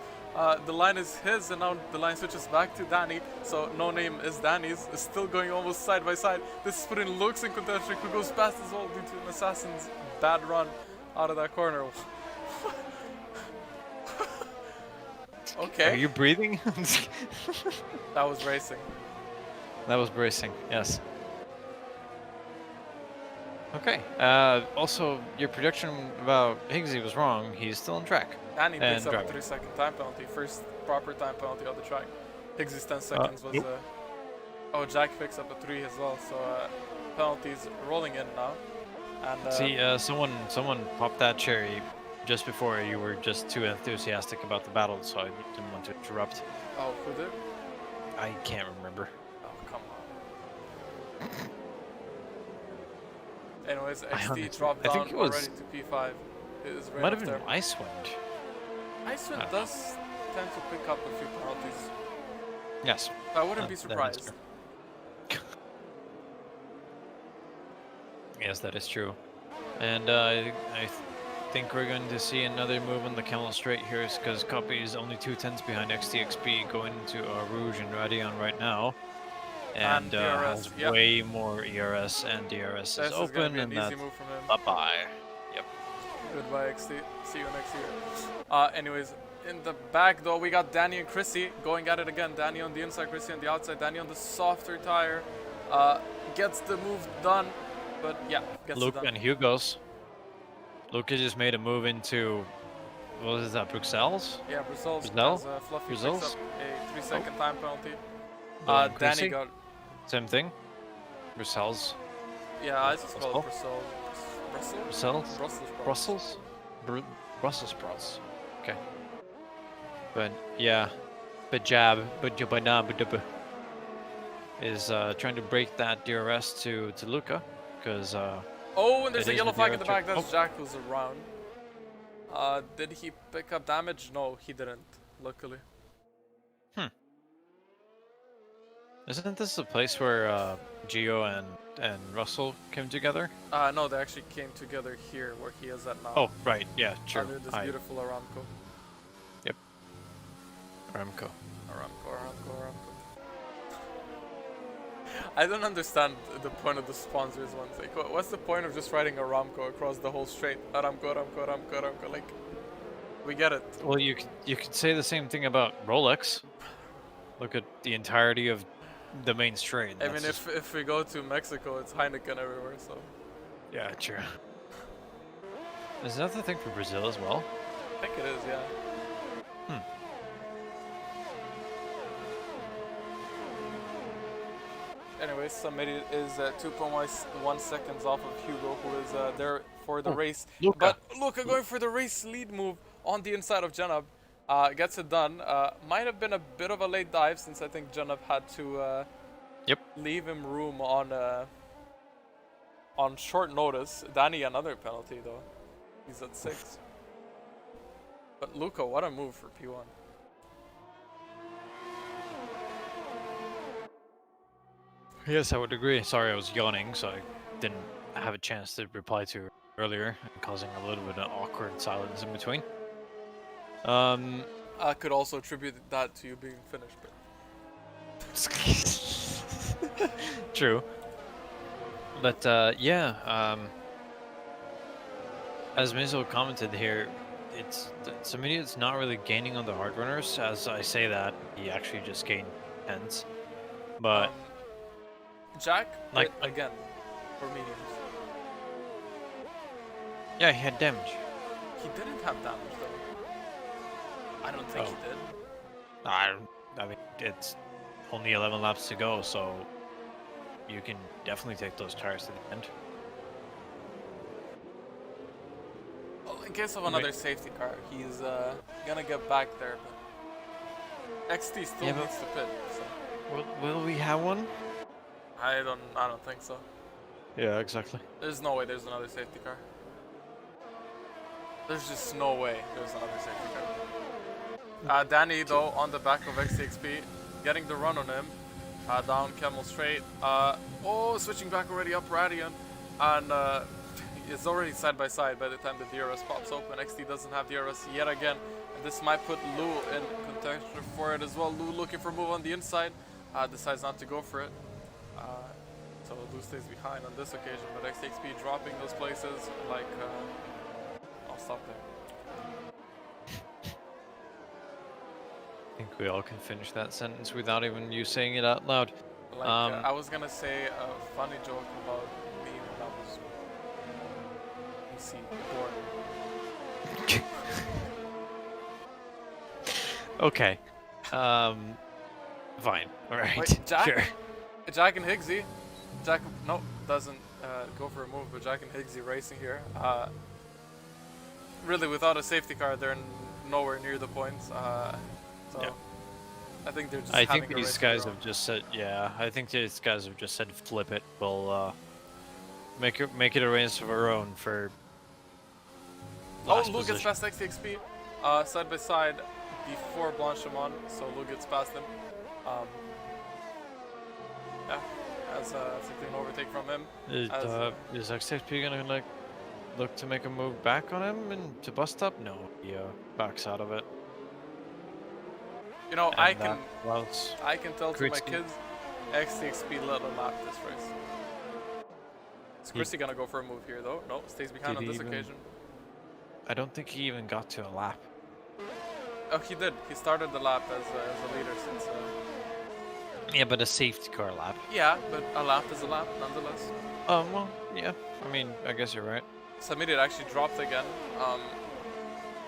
The line is his, and now the line switches back to Danny. So no name is Danny's. It's still going almost side by side. This is putting Luke's in contention, who goes past as well due to an Assassin's bad run out of that corner. Okay. Are you breathing? That was racing. That was bracing, yes. Okay. Also, your prediction about Higgsy was wrong. He's still on track. And he picks up a 3-second time penalty. First proper time penalty on the track. Higgsy's 10 seconds was... oh, Jack picks up a 3 as well. So penalties rolling in now. And see, someone popped that cherry just before you were just too enthusiastic about the battle, so I didn't want to interrupt. Oh, who did? I can't remember. Oh, come on. Anyways, XT dropped down already to P5. It might have been Icewind. Icewind does tend to pick up a few penalties. Yes. I wouldn't be That is surprised. true. Yes, that is true. And I think we're going to see another move on the Camel Straight here, because Copy is only 2 tenths behind XTXP going into Rouge and Radion right now. And DRS, has yeah. way more ERS, and DRS is This is gonna open, be an and easy that's move from him. bye-bye. Yep. Goodbye, XT. See you next year. Anyways, in the back though, we got Danny and Chrissy going at it again. Danny on the inside, Chrissy on the outside. Danny on the softer tire. Gets the move done, but yeah, gets Luke it done. and Hugo's. Luca just made a move into, what is that, Bruxelles? Yeah, Brussels Brazil? as Fluffy Brussels? picks up a 3-second time penalty. And Danny Chrissy? got, Same thing? Bruxelles? yeah, I just call it Brussels? Brussels. Brussels? Brussels. Brussels? Brussels sprouts. Okay. But yeah, is trying to break that DRS to Luca, because Oh, and there's it a is yellow the flag in the DRS back. That's oh. Jack who's around. Did he pick up damage? No, he didn't. Luckily. Isn't this the place where Gio and Russell came together? No, they actually came together here where he is at now. Oh, right, yeah, true. Under this beautiful Aramco. Yep. Aramco. Aramco. I don't understand the point of the sponsors ones. Like, what's the point of just writing Aramco across the whole straight? Aramco. Like, we get it. Well, you could say the same thing about Rolex. Look at the entirety of the main straight. I mean, if we go to Mexico, it's Heineken everywhere. So. Yeah, true. Is that the thing for Brazil as well? I think it is, yeah. Anyways, Samedi is 2.1 seconds off of Hugo, who is there for the race. Luca. But Luca going for the race lead move on the inside of Janab. Gets it done. Might have been a bit of a late dive, since I think Janab had to leave him room on short notice. Danny another penalty though. He's at 6. But Luca, what a move for P1. Yes, I would agree. Sorry, I was yawning, so I didn't have a chance to reply to earlier, causing a little bit of awkward silence in between. I could also attribute that to you being finished, but True. But yeah, as Mizo commented here, it's not really gaining on the hard runners. As I say that, he actually just gained tenths. But Jack, like again, for mediums. Yeah, he had damage. He didn't have damage though. I don't think he did. I mean, it's only 11 laps to go, so you can definitely take those tires to the end. Well, in case of another safety car, he's gonna get back there, but XT still needs to pit. So. Will we have one? I don't think so. Yeah, exactly. There's no way there's another safety car. There's just no way there's another safety car. Danny though on the back of XTXP, getting the run on him. Down Camel Straight. Switching back already up Radion, and it's already side by side by the time the DRS pops open. XT doesn't have DRS yet again, and this might put Lou in contention for it as well. Lou looking for a move on the inside, decides not to go for it. So Lou stays behind on this occasion, but XTXP dropping those places like I'll stop there. I think we all can finish that sentence without even you saying it out loud. Like, I was gonna say a funny joke about me when I was born. Okay. Fine. Alright. Wait, Jack? Sure. Jack and Higgsy. Jack, no, doesn't go for a move, but Jack and Higgsy racing here. Really, without a safety car, they're nowhere near the points. So yeah. I think they're just. I think these guys have just said, yeah. I think these guys have just said, flip it. We'll make it a race of our own for. Lou gets past XTXP, side by side before Blanchimont, so Lou gets past him. Um, yeah, that's a clean overtake from him. Is XXP gonna like look to make a move back on him and to bus stop? No, he backs out of it. You know, And that allows I can tell to my Chrissy- kids, XTXP let a lap this race. Is Chrissy gonna go for a move here though? No, stays behind on this occasion. I don't think he even got to a lap. Oh, he did. He started the lap as a leader since. Yeah, but a safety car lap. Yeah, but a lap is a lap nonetheless. Well, yeah. I mean, I guess you're right. Samir actually dropped again.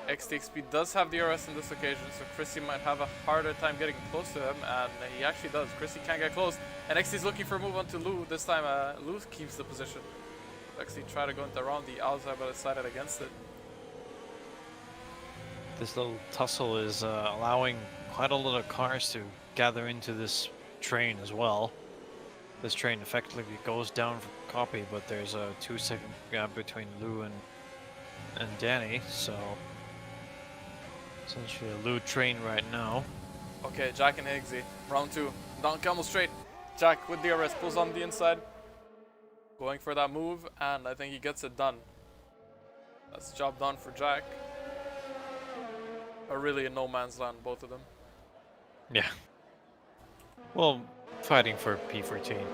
XTXP does have DRS in this occasion, so Chrissy might have a harder time getting close to him, and he actually does. Chrissy can't get close, and XT's looking for a move onto Lou. This time, Lou keeps the position. XT tried to go into around the outside, but decided against it. This little tussle is allowing quite a lot of cars to gather into this train as well. This train effectively goes down for copy, but there's a 2-second gap between Lou and Danny, so essentially a Lou train right now. Okay, Jack and Higgsy, round 2. Down Camel straight. Jack with DRS pulls on the inside. Going for that move, and I think he gets it done. That's the job done for Jack. Are really in no man's land, both of them. Yeah. Well, fighting for P14.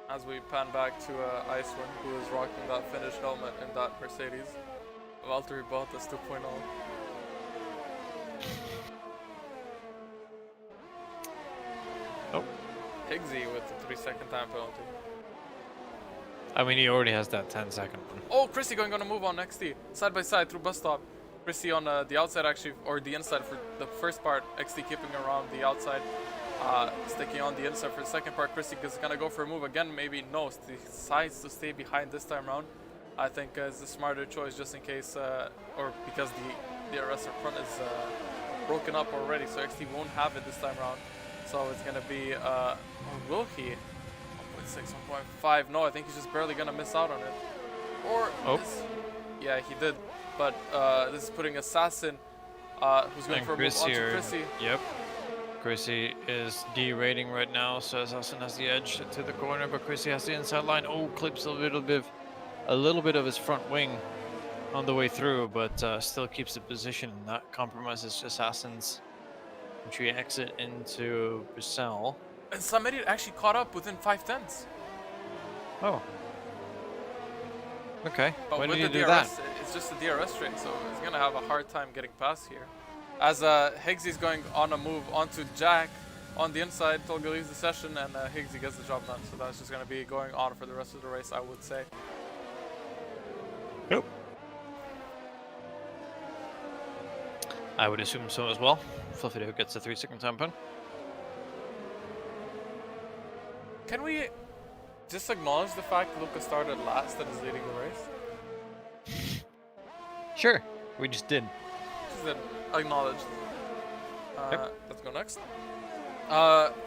As we pan back to Iceland, who is rocking that finished helmet in that Mercedes. Valtteri Bottas 2.0. Oh. Higgsy with the 3-second time penalty. I mean, he already has that 10-second one. Oh, Chrissy going on a move on XT. Side by side through bus stop. Chrissy on the outside actually, or the inside for the first part. XT keeping around the outside. Sticking on the inside for the second part. Chrissy is going to go for a move again. Maybe no. He decides to stay behind this time around. I think is the smarter choice just in case, or because the DRS up front is broken up already. So XT won't have it this time around. So it's going to be, or will he? 1.6, 1.5. No, I think he's just barely going to miss out on it. Or, yeah, he did. But this is putting Assassin, who's going for a move onto Chrissy. Yep. Chrissy is derating right now, so Assassin has the edge to the corner, but Chrissy has the inside line. Oh, clips a little bit of his front wing on the way through, but still keeps the position. That compromises Assassin's entry exit into Brussels. And somebody actually caught up within 5/10. Oh. Okay. But when with did the you do DRS, that? it's just a DRS train, so he's going to have a hard time getting past here. As Higgsy's going on a move onto Jack on the inside, Tolga leaves the session, and Higgsy gets the job done. So that's just going to be going on for the rest of the race, I would say. Yep. I would assume so as well. Fluffy gets the 3-second time pen. Can we just acknowledge the fact that Luca started last and is leading the race? Sure, we just did. Just did acknowledge. Yep. Let's go next.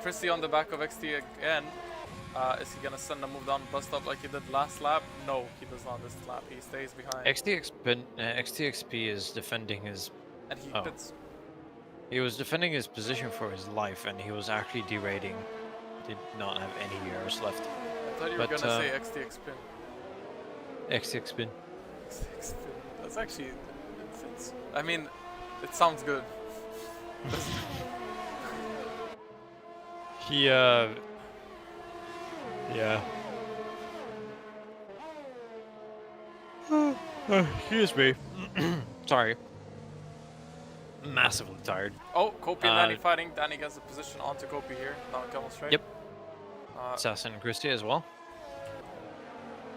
Chrissy on the back of XT again. Is he gonna send a move down bus stop like he did last lap? No, he does not this lap. He stays behind. XTXP is defending his. And he pits. He was defending his position for his life, and he was actually derating. Did not have any years left. I thought you were gonna say XTX spin. XTX spin. XTX spin. That's actually it fits. I mean, it sounds good. He yeah. Excuse me. Sorry. Massively tired. Oh, Kopi and Danny fighting. Danny gets the position onto Kopi here. Now Camel straight. Yep. Assassin and Christie as well.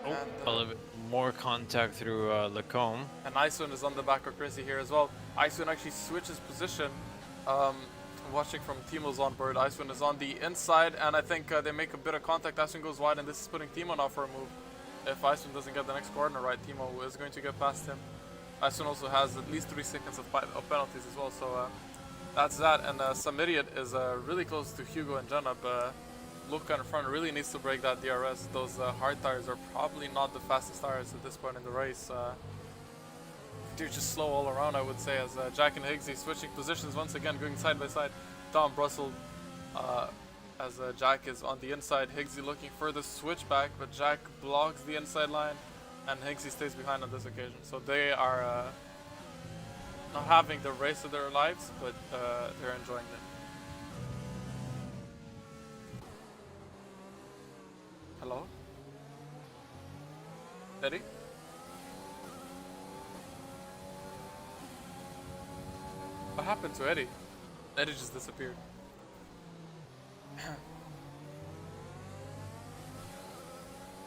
Oh, a little bit more contact through Lacombe. And Iceland is on the back of Chrissy here as well. Iceland actually switches position. Watching from Timo's on board. Iceland is on the inside, and I think they make a bit of contact. Iceland goes wide, and this is putting Timo now for a move. If Iceland doesn't get the next corner right, Timo is going to get past him. Iceland also has at least 3 seconds of penalties as well, so that's that. And Samiriat is really close to Hugo and Janab. Luca in front really needs to break that DRS. Those hard tires are probably not the fastest tires at this point in the race. they're just slow all around, I would say, as Jack and Higgsy switching positions once again, going side by side. Dom Brussel, as Jack is on the inside, Higgsy looking for the switchback, but Jack blocks the inside line, and Higgsy stays behind on this occasion. So they are not having the race of their lives, but they're enjoying it. Hello? Eddie? What happened to Eddie? Eddie just disappeared.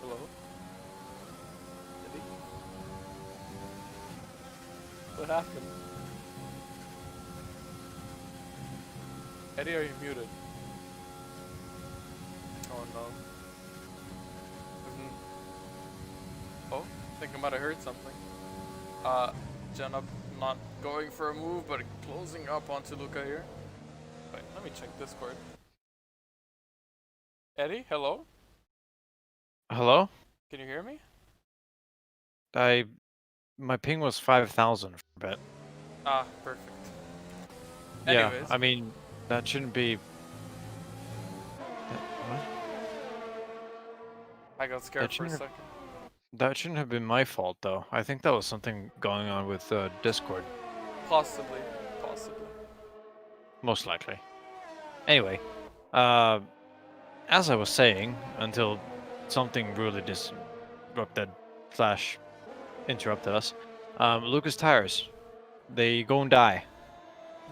Hello? Eddie? What happened? Eddie, are you muted? Oh no. Oh, I think I might have heard something. Jenna not going for a move, but closing up onto Luca here. Wait, let me check Discord. Eddie, hello? Hello? Can you hear me? My ping was 5,000 for a bit. Ah, perfect. Yeah, Anyways. I mean, that shouldn't be... What? I got scared for a second. That shouldn't have been my fault, though. I think that was something going on with Discord. Possibly. Possibly. Most likely. Anyway, as I was saying, until something really disrupted / interrupted us, Lucas tires, they go and die.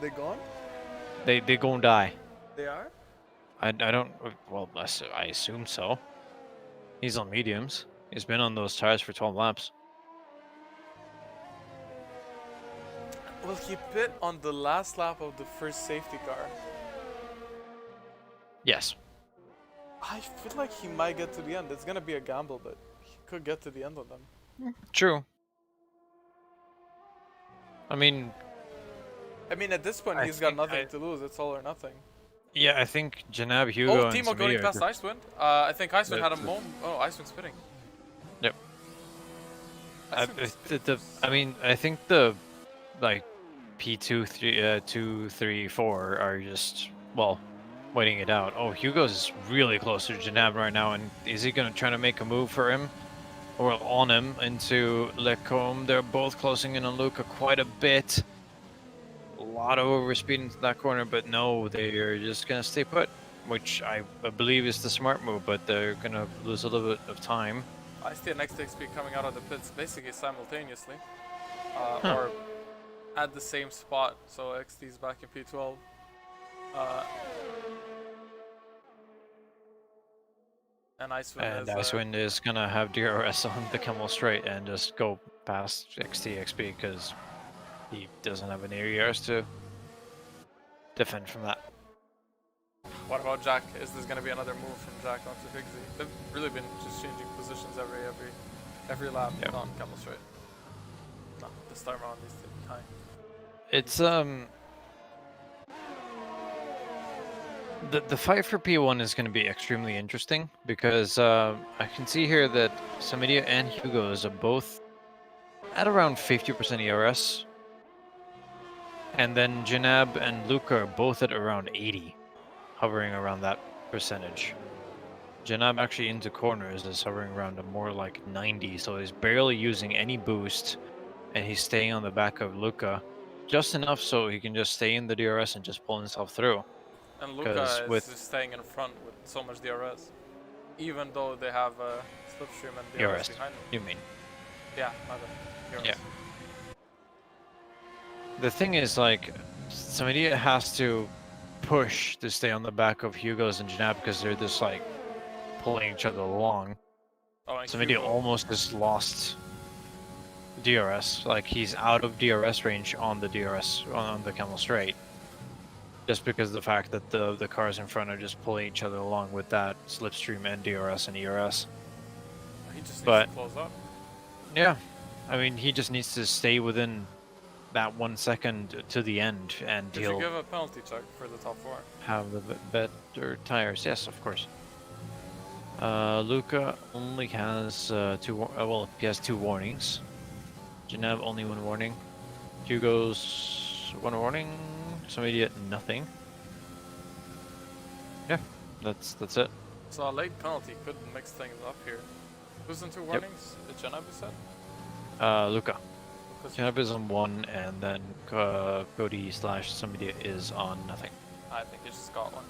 They gone? They go and die. They are? I don't, well, I assume so. He's on mediums. He's been on those tires for 12 laps. Will he pit on the last lap of the first safety car? Yes. I feel like he might get to the end. It's gonna be a gamble, but he could get to the end of them. True. I mean, at this point, he's got nothing to lose. It's all or nothing. Yeah, I think Janab, Hugo, and Timo going past Icewind. I think Icewind had a moment. Oh, Icewind spitting. Yep. I mean, I think the like P2, 2, 3, 4 are just waiting it out. Oh, Hugo's really close to Janab right now, and is he gonna try to make a move for him or on him into Lecombe? They're both closing in on Luca quite a bit. A lot of overspeed into that corner, but no, they're just gonna stay put, which I believe is the smart move, but they're gonna lose a little bit of time. I see an XTXP coming out of the pits basically simultaneously, or at the same spot. So XT's back in P12. And Icewind is gonna have DRS on the Camel Straight and just go past XTXP because he doesn't have any areas to defend from that. What about Jack? Is this going to be another move from Jack onto Higgsy? They've really been just changing positions every lap on Camel Straight. No, this time around he's taking high. It's the fight for P1 is going to be extremely interesting because I can see here that Samidia and Hugo's are both at around 50% ERS. And then Janab and Luca are both at around 80, hovering around that percentage. Janab actually into corners is hovering around a more like 90, so he's barely using any boost, and he's staying on the back of Luca, just enough so he can just stay in the DRS and just pull himself through. And Luca is just staying in front with so much DRS, even though they have slipstream and DRS behind them. You mean? Yeah, my bad. DRS. Yeah. The thing is, like, Samidia has to push to stay on the back of Hugo's and Janab because they're just, like, pulling each other along. Oh, and Samidia almost just lost DRS. Like, he's out of DRS range on the DRS, on the Camel Straight. Just because of the fact that the cars in front are just pulling each other along with that slipstream and DRS and ERS. He just needs to close up. Yeah. I mean, he just needs to stay within that 1 second to the end, and Did you give a penalty check for the top 4? Have the better tires. Yes, of course. Luca only has he has 2 warnings. Janab only 1 warning. Hugo's one warning. Some idiot, nothing. Yeah, that's it. So a late penalty could mix things up here. Who's in 2 warnings? Did Janab you said? Luca. Because Janab is on 1, and then Cody / some idiot is on nothing. I think he just got one.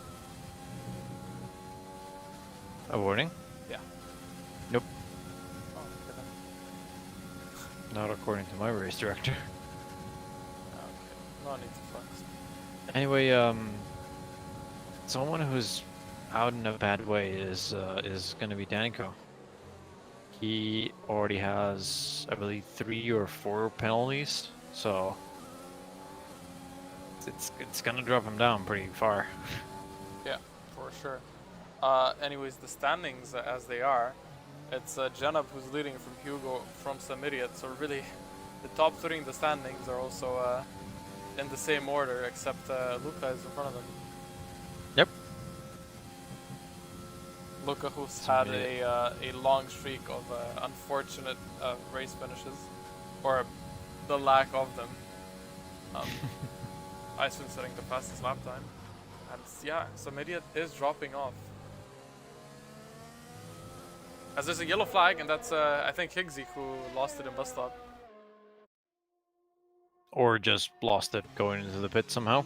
A warning? Yeah. Nope. Oh, okay then. Not according to my race director. Okay. No need to flex. Anyway, someone who's out in a bad way is going to be Danko. He already has, I believe, 3 or 4 penalties, so it's going to drop him down pretty far. Yeah, for sure. Anyways, the standings as they are, it's Janab who's leading from Hugo from some idiot. So really, the top 3 in the standings are also in the same order, except Luca is in front of him. Yep. Luca, who's had a long streak of unfortunate race finishes, or the lack of them. Iceland setting the fastest lap time, and yeah, some idiot is dropping off. As there's a yellow flag, and that's I think Higgsy who lost it in bus stop. Or just lost it going into the pit somehow.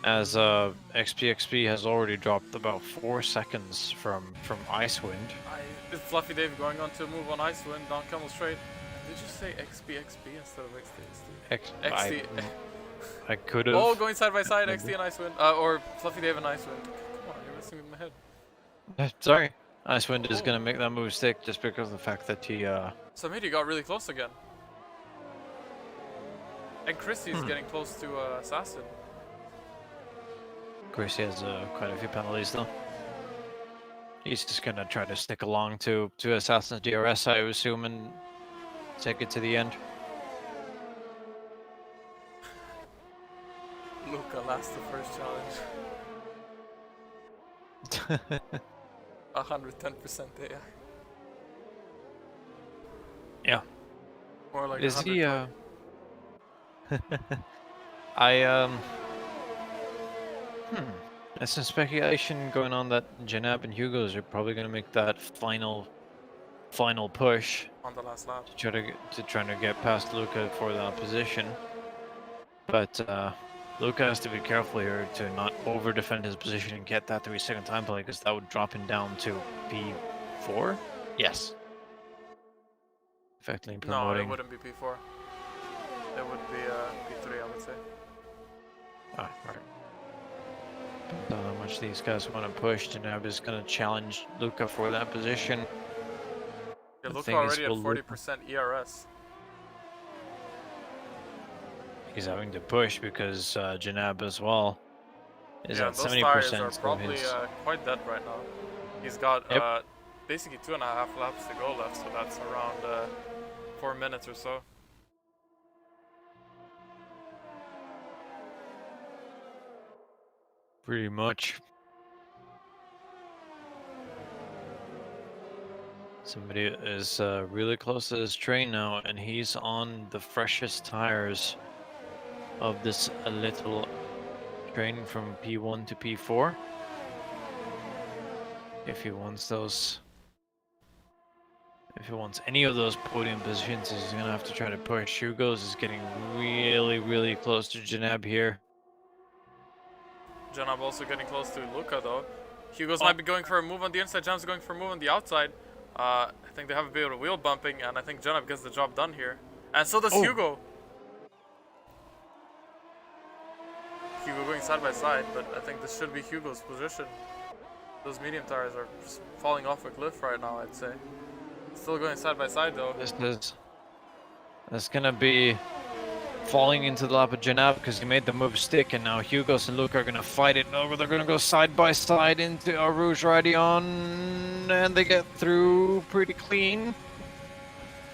As XPXP has already dropped about 4 seconds from Icewind. It's Fluffy Dave going on to move on Icewind down Camel Straight. Did you say XPXP instead of XTXT? XT. I could have. Oh, going side by side, XT and Icewind, or Fluffy Dave and Icewind. Come on, you're messing with my head. Sorry. Icewind is gonna make that move stick just because of the fact that he So maybe he got really close again. And Chrissy's getting close to Assassin. Chrissy has quite a few penalties though. He's just gonna try to stick along to Assassin's DRS, I assume, and take it to the end. Luca lost the first challenge. 110% AI. Yeah. More like Is he There's some speculation going on that Janab and Hugo's are probably going to make that final push on the last lap to try to get past Luca for that position. But Luca has to be careful here to not over defend his position and get that 3-second time play, because that would drop him down to P4. Yes. Effectively promoting. No, it wouldn't be P4. It would be P3, I would say. Ah, right. Don't know how much these guys want to push. Janab is going to challenge Luca for that position. Yeah, Luca already at 40% ERS. He's having to push because Janab as well is at 70%. Those tires are probably quite dead right now. He's got basically 2.5 laps to go left, so that's around 4 minutes or so. Pretty much. Somebody is really close to this train now, and he's on the freshest tires of this little train from P1 to P4. If he wants those, if he wants any of those podium positions, he's gonna have to try to push. Hugo's is getting really close to Janab here. Janab also getting close to Luca though. Hugo's might be going for a move on the inside, Janab's going for a move on the outside. I think they have a bit of wheel bumping, and I think Janab gets the job done here. And so does Hugo. Hugo going side by side, but I think this should be Hugo's position. Those medium tires are just falling off a cliff right now, I'd say. Still going side by side though. That's gonna be falling into the lap of Janab because he made the move stick, and now Hugos and Luca are gonna fight it over. They're gonna go side by side into our Rouge Radion, and they get through pretty clean.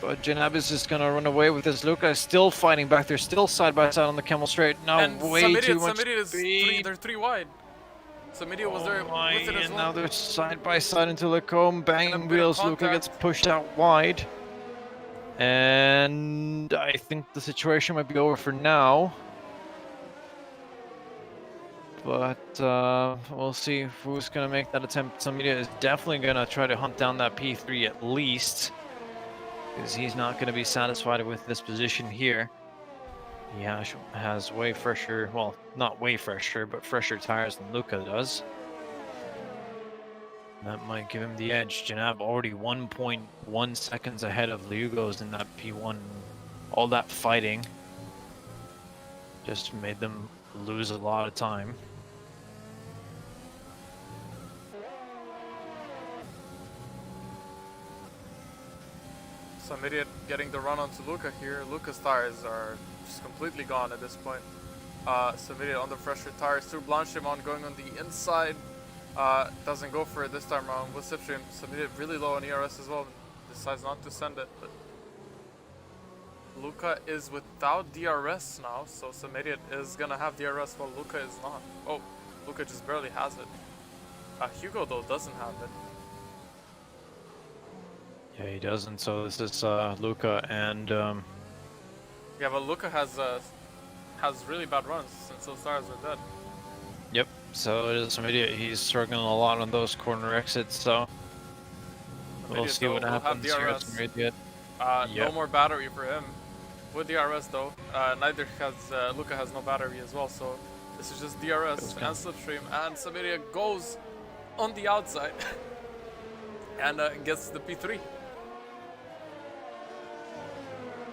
But Janab is just gonna run away with this. Luca is still fighting back. They're still side by side on the Camel Straight. Now and way too much speed. They're 3 wide. Samidia was there with it as well. Now they're side by side into Lacombe, banging wheels. Luca gets pushed out wide. And I think the situation might be over for now. But we'll see who's going to make that attempt. Samira is definitely going to try to hunt down that P3 at least, because he's not going to be satisfied with this position here. He has way fresher, well, not way fresher, but fresher tires than Luca does. That might give him the edge. Janab already 1.1 seconds ahead of Liugos in that P1. All that fighting just made them lose a lot of time. Some idiot getting the run onto Luca here. Luca's tires are just completely gone at this point. Some idiot on the fresher tires. Through Blanchimon going on the inside. Doesn't go for it this time around with Slipstream. Some idiot really low on ERS as well. Decides not to send it, but Luca is without DRS now, so some idiot is gonna have DRS while Luca is not. Oh, Luca just barely has it. Hugo though doesn't have it. Yeah, he doesn't. So this is Luca and yeah, but Luca has really bad runs since those tires are dead. Yep. So it is some idiot. He's struggling a lot on those corner exits. So we'll see what happens here. Some idiot. No more battery for him. With DRS though, neither has Luca has no battery as well. So this is just DRS and Slipstream, and some idiot goes on the outside and gets the P3.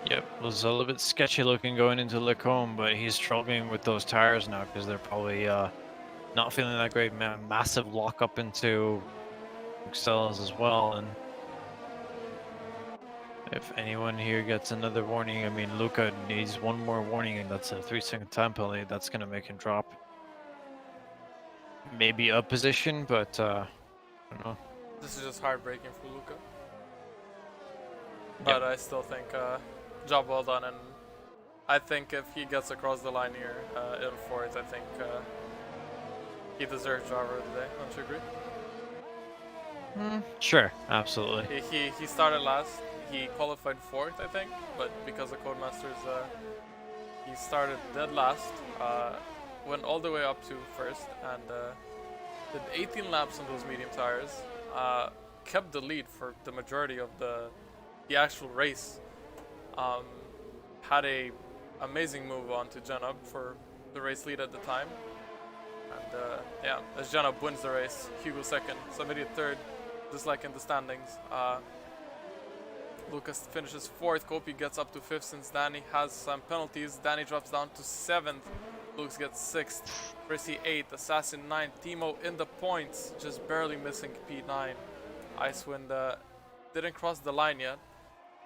Yep, it was a little bit sketchy looking going into Lacombe, but he's struggling with those tires now because they're probably not feeling that great. Massive lock up into Excels as well, and if anyone here gets another warning, I mean, Luca needs one more warning, and that's a 3-second time penalty. That's going to make him drop maybe a position, but I don't know. This is just heartbreaking for Luca. But I still think job well done, and I think if he gets across the line here in fourth, I think he deserves driver of the day. Don't you agree? Sure, absolutely. He started last. He qualified fourth, I think, but because of Codemasters, he started dead last. Went all the way up to first, and did 18 laps on those medium tires. Kept the lead for the majority of the actual race. Had a amazing move on to Janub for the race lead at the time. And yeah, as Janub wins the race, Hugo second, Samiri third, just like in the standings. Lucas finishes fourth, Kopi gets up to fifth since Danny has some penalties. Danny drops down to seventh, Lux gets sixth, Prissy eighth, Assassin ninth, Timo in the points, just barely missing P9. Icewind didn't cross the line yet,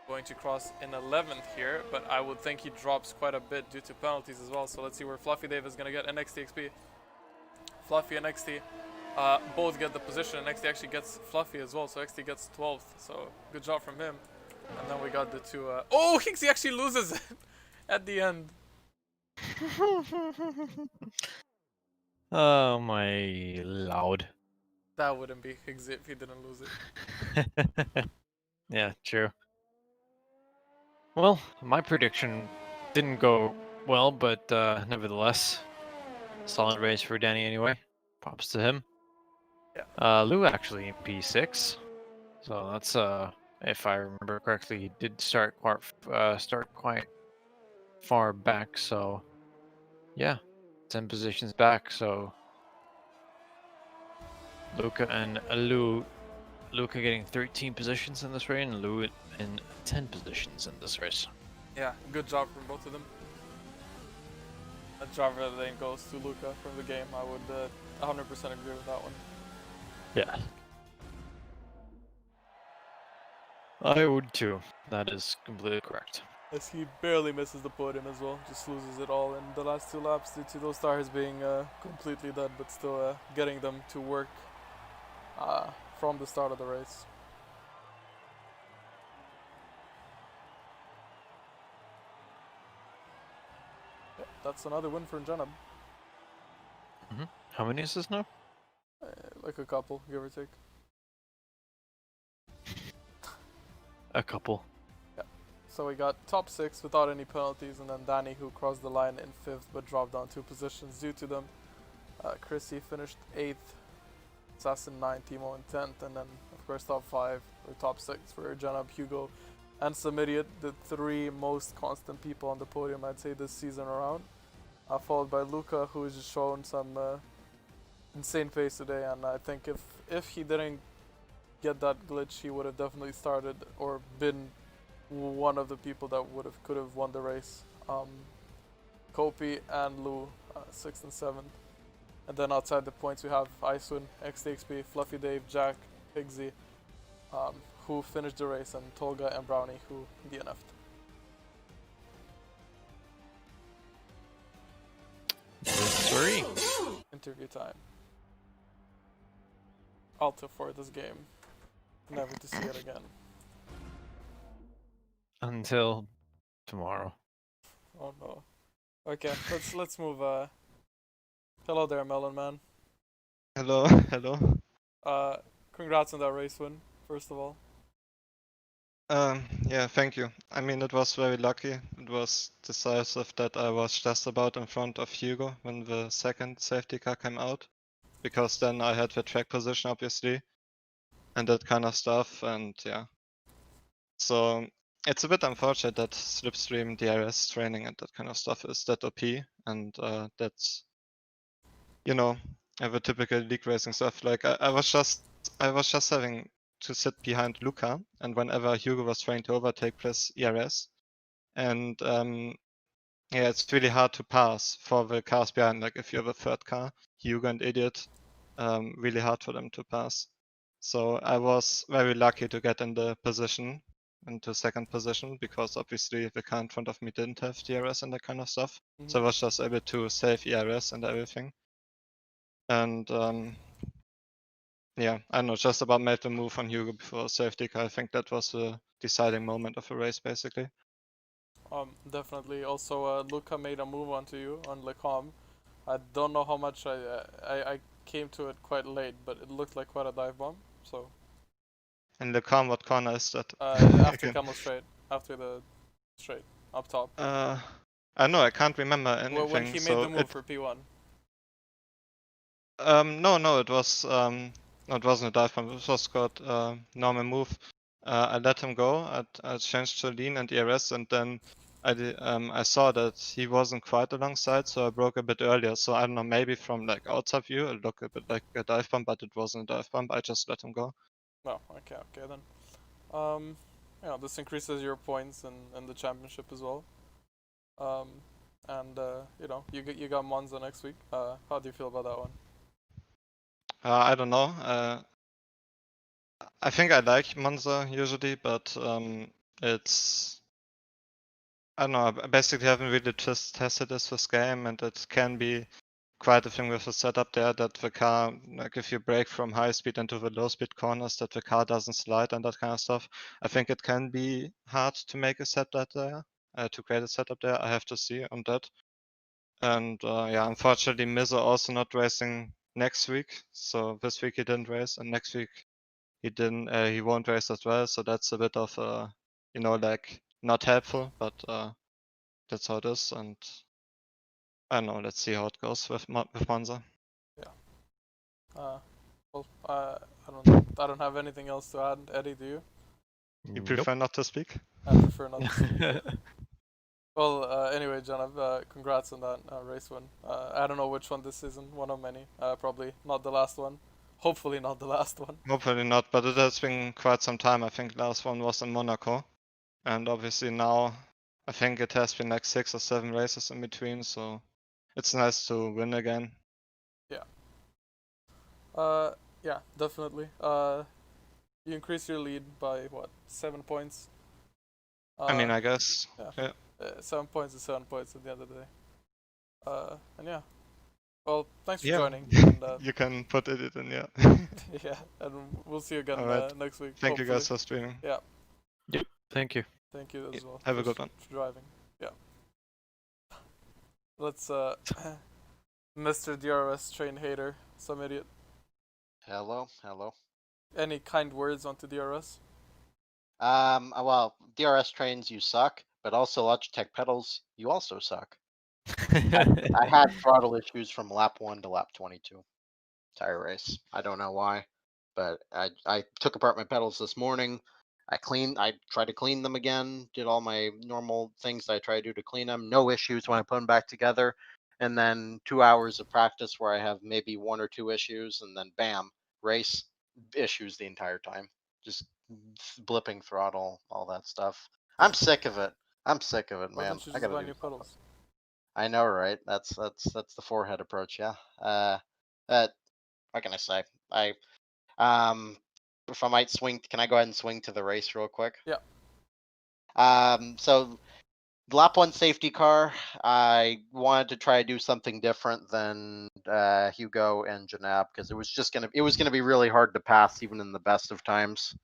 going to cross in 11th here, but I would think he drops quite a bit due to penalties as well. So let's see where Fluffy Dave is going to get NXT XP. Fluffy and XT both get the position, and XT actually gets Fluffy as well, so XT gets 12th, so good job from him. And then we got the two oh, Hixie actually loses it at the end. Oh my lord. That wouldn't be Hixie if he didn't lose it. Yeah, true. Well, my prediction didn't go well, but nevertheless, solid race for Danny anyway. Props to him. Yeah. Lou actually in P6, so that's if I remember correctly, he did start quite far back. So yeah, 10 positions back. So Luca and Lou. Luca getting 13 positions in this race, and Lou in 10 positions in this race. Yeah, good job from both of them. A driver lane goes to Luca from the game. I would 100% agree with that one. Yeah. I would too. That is completely correct. As he barely misses the podium as well, just loses it all in the last two laps due to those tires being completely dead, but still getting them to work from the start of the race. Yeah, that's another win for Janab. How many is this now? Like a couple, give or take. A couple. Yeah. So we got top 6 without any penalties, and then Danny, who crossed the line in 5th but dropped down 2 positions due to them. Chrissy finished 8th, Assassin 9th, Timo in 10th, and then of course top 5 or top 6 for Janab, Hugo, and Samidiot, the 3 most constant people on the podium, I'd say, this season around. Followed by Luca, who has just shown some insane pace today, and I think if he didn't get that glitch, he would have definitely started or been one of the people that could have won the race. Kopi and Lou, 6th and 7th. And then outside the points we have Icewind, XDXP, Fluffy Dave, Jack, Higsy, who finished the race, and Tolga and Brownie, who DNF'd. Sorry. Interview time. Alto for this game. Never to see it again. Until tomorrow. Oh no. Okay, let's move. Hello there, Melon Man. Hello, hello. Congrats on that race win, first of all. Yeah, thank you. I mean, it was very lucky. It was decisive that I was just about in front of Hugo when the second safety car came out, because then I had the track position, obviously, and that kind of stuff, and yeah. So it's a bit unfortunate that Slipstream DRS training and that kind of stuff is that OP, and that's, you know, the typical league racing stuff. Like I was just having to sit behind Luca, and whenever Hugo was trying to overtake, press ERS, and yeah, it's really hard to pass for the cars behind. Like if you have a third car, Hugo and Idiot, really hard for them to pass. So I was very lucky to get in the position, into second position, because obviously the car in front of me didn't have DRS and that kind of stuff. So I was just able to save ERS and everything. And yeah, I don't know, just about made the move on Hugo before safety car. I think that was the deciding moment of the race, basically. Definitely. Also, Luca made a move onto you on Lecom. I don't know how much I came to it quite late, but it looked like quite a dive bomb. So. And Lecom, what corner is that? After Camel Straight, after the straight up top. I know, I can't remember anything. Well, when he made the move for P1. No, it was no, it wasn't a dive bomb. It was called normal move. I let him go. I changed to lean and ERS, and then I saw that he wasn't quite alongside, so I broke a bit earlier. So I don't know, maybe from like outside view, it looked a bit like a dive bomb, but it wasn't a dive bomb. I just let him go. Oh, okay then. Yeah, this increases your points in the championship as well. And you know, you got Monza next week. How do you feel about that one? I don't know. I think I like Monza usually, but it's, I don't know. I basically haven't really just tested this game, and it can be quite a thing with the setup there, that the car, like if you brake from high speed into the low speed corners, that the car doesn't slide and that kind of stuff. I think it can be hard to make a setup there, to create a setup there. I have to see on that. And yeah, unfortunately, Mizzo also not racing next week. So this week he didn't race, and next week he didn't. He won't race as well. So that's a bit of you know, like not helpful, but that's how it is. And I don't know. Let's see how it goes with Monza. Yeah. Well, I don't have anything else to add. Eddie, do you? You prefer not to speak? I prefer not to speak. Well, anyway, Janab, congrats on that race win. I don't know which one this season, one of many. Probably not the last one. Hopefully not the last one. Hopefully not, but it has been quite some time. I think last one was in Monaco. And obviously now, I think it has been like 6 or 7 races in between, so it's nice to win again. Yeah, definitely. You increase your lead by what, 7 points? I mean, I guess. Yeah. 7 points is 7 points at the end of the day. And yeah. Well, thanks for joining. And, you can put it in, yeah. yeah, and we'll see you again next week. Thank you guys for streaming. Yeah. Yep. Thank you. Thank you as well. Have a good one. For driving. Yeah. Let's Mr. DRS train hater, some idiot. Hello. Any kind words onto DRS? Well, DRS trains, you suck, but also Logitech pedals, you also suck. I had throttle issues from lap 1 to lap 22. Tire race. I don't know why, but I took apart my pedals this morning. I tried to clean them again, did all my normal things that I try to do to clean them. No issues when I put them back together. And then 2 hours of practice where I have maybe 1 or 2 issues, and then bam, race issues the entire time. Just blipping throttle, all that stuff. I'm sick of it. I'm sick of it, Why man. don't you I just gotta buy do new something. pedals? I know, right? That's the forehead approach, yeah. What can I say? If I might swing, can I go ahead and swing to the race real quick? Yeah. So lap 1 safety car, I wanted to try to do something different than Hugo and Janab, because it was gonna be really hard to pass even in the best of times,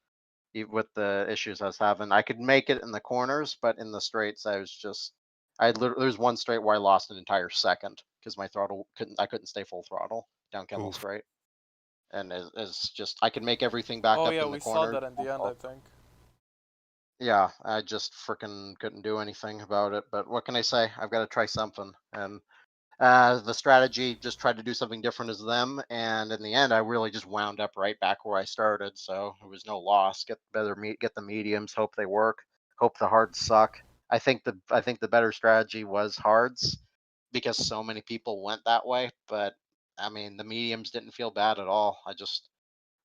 with the issues I was having. I could make it in the corners, but in the straights, there was one straight where I lost an entire second because my throttle I couldn't stay full throttle down Kemmel Oof. straight. And it's just, I could make everything back Oh up yeah, in the we saw corner. that in the end, I think. Yeah, I just freaking couldn't do anything about it. But what can I say? I've got to try something. And the strategy, just tried to do something different as them. And in the end, I really just wound up right back where I started. So it was no loss. Get the mediums. Hope they work. Hope the hards suck. I think the better strategy was hards, because so many people went that way. But I mean, the mediums didn't feel bad at all. I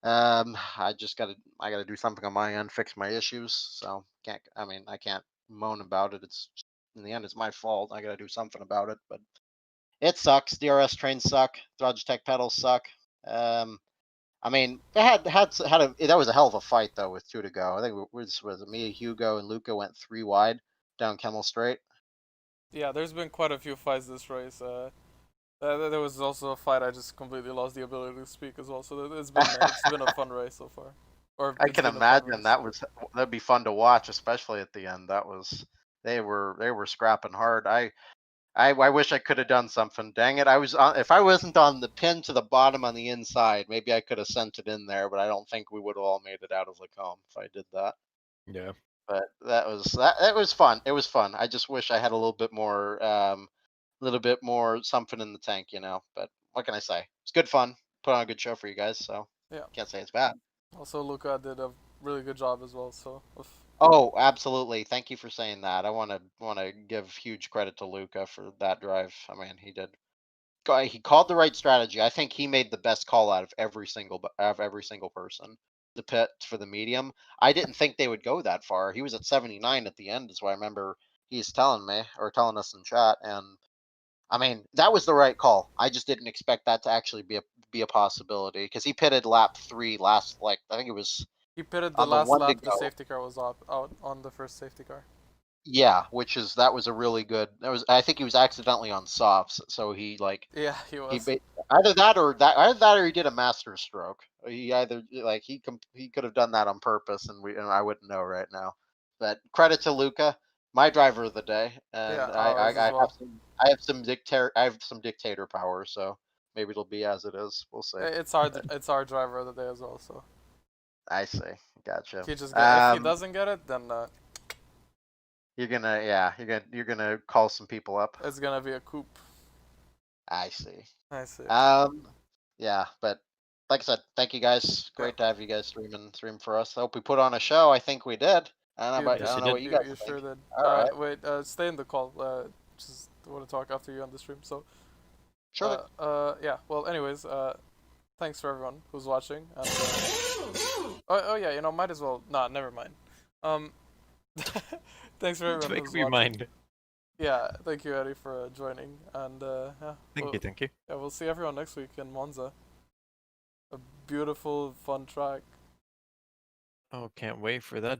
gotta do something on my end, fix my issues. So I can't moan about it. It's, in the end, it's my fault. I gotta do something about it. But it sucks. DRS trains suck. Logitech pedals suck. I mean, it that was a hell of a fight though with 2 to go. I think it was me, Hugo, and Luca went 3 wide down Kemmel Straight. Yeah, there's been quite a few fights this race. There was also a fight I just completely lost the ability to speak as well. So it's been a fun race so far. Or I it's can been a fun imagine race. that'd be fun to watch, especially at the end. They were scrapping hard. I wish I could have done something. Dang it! If I wasn't on the pin to the bottom on the inside, maybe I could have sent it in there. But I don't think we would have all made it out of Lacombe if I did that. Yeah. But that was fun. It was fun. I just wish I had a little bit more something in the tank, you know. But what can I say? It's good fun. Put on a good show for you guys, so Yeah. can't say it's bad. Also, Luca did a really good job as well. So. Oh, absolutely. Thank you for saying that. I want to give huge credit to Luca for that drive. I mean, he called the right strategy. I think he made the best call out of every single person. The pit for the medium. I didn't think they would go that far. He was at 79 at the end, is what I remember he's telling me, or telling us in chat. And I mean, that was the right call. I just didn't expect that to actually be a possibility, because he pitted lap 3 last, like, I think it was He pitted the on the last 1 to lap. The go. safety car was out on the first safety car. Yeah, that was a really good. I think he was accidentally on softs, so he like Yeah, he was. either that or he did a master stroke. He either like he could have done that on purpose, and I wouldn't know right now. But credit to Luca, my driver of the day, Yeah, and ours as well. I have some dictator power, so maybe it'll be as it is. We'll see. It's our driver of the day as well. So I see. Gotcha. if he doesn't get it, then you're gonna call some people up. it's gonna be a coup. I see. I see. Yeah, but like I said, thank you guys. Great to have you guys stream for us. I hope we put on a show. I think we did. I don't Yes, you know did. what you guys You think. sure did. All right. Wait. Stay in the call. Just want to talk after you on the stream. So. Sure. Yeah. Well, anyways. Thanks for everyone who's watching. And, oh yeah. You know, might as well. Nah, never mind. Thanks for everyone Make who's me watching. mind. Yeah. Thank you, Eddie, for joining. And yeah. Thank you. Yeah, we'll see everyone next week in Monza. A beautiful, fun track. Oh, can't wait for that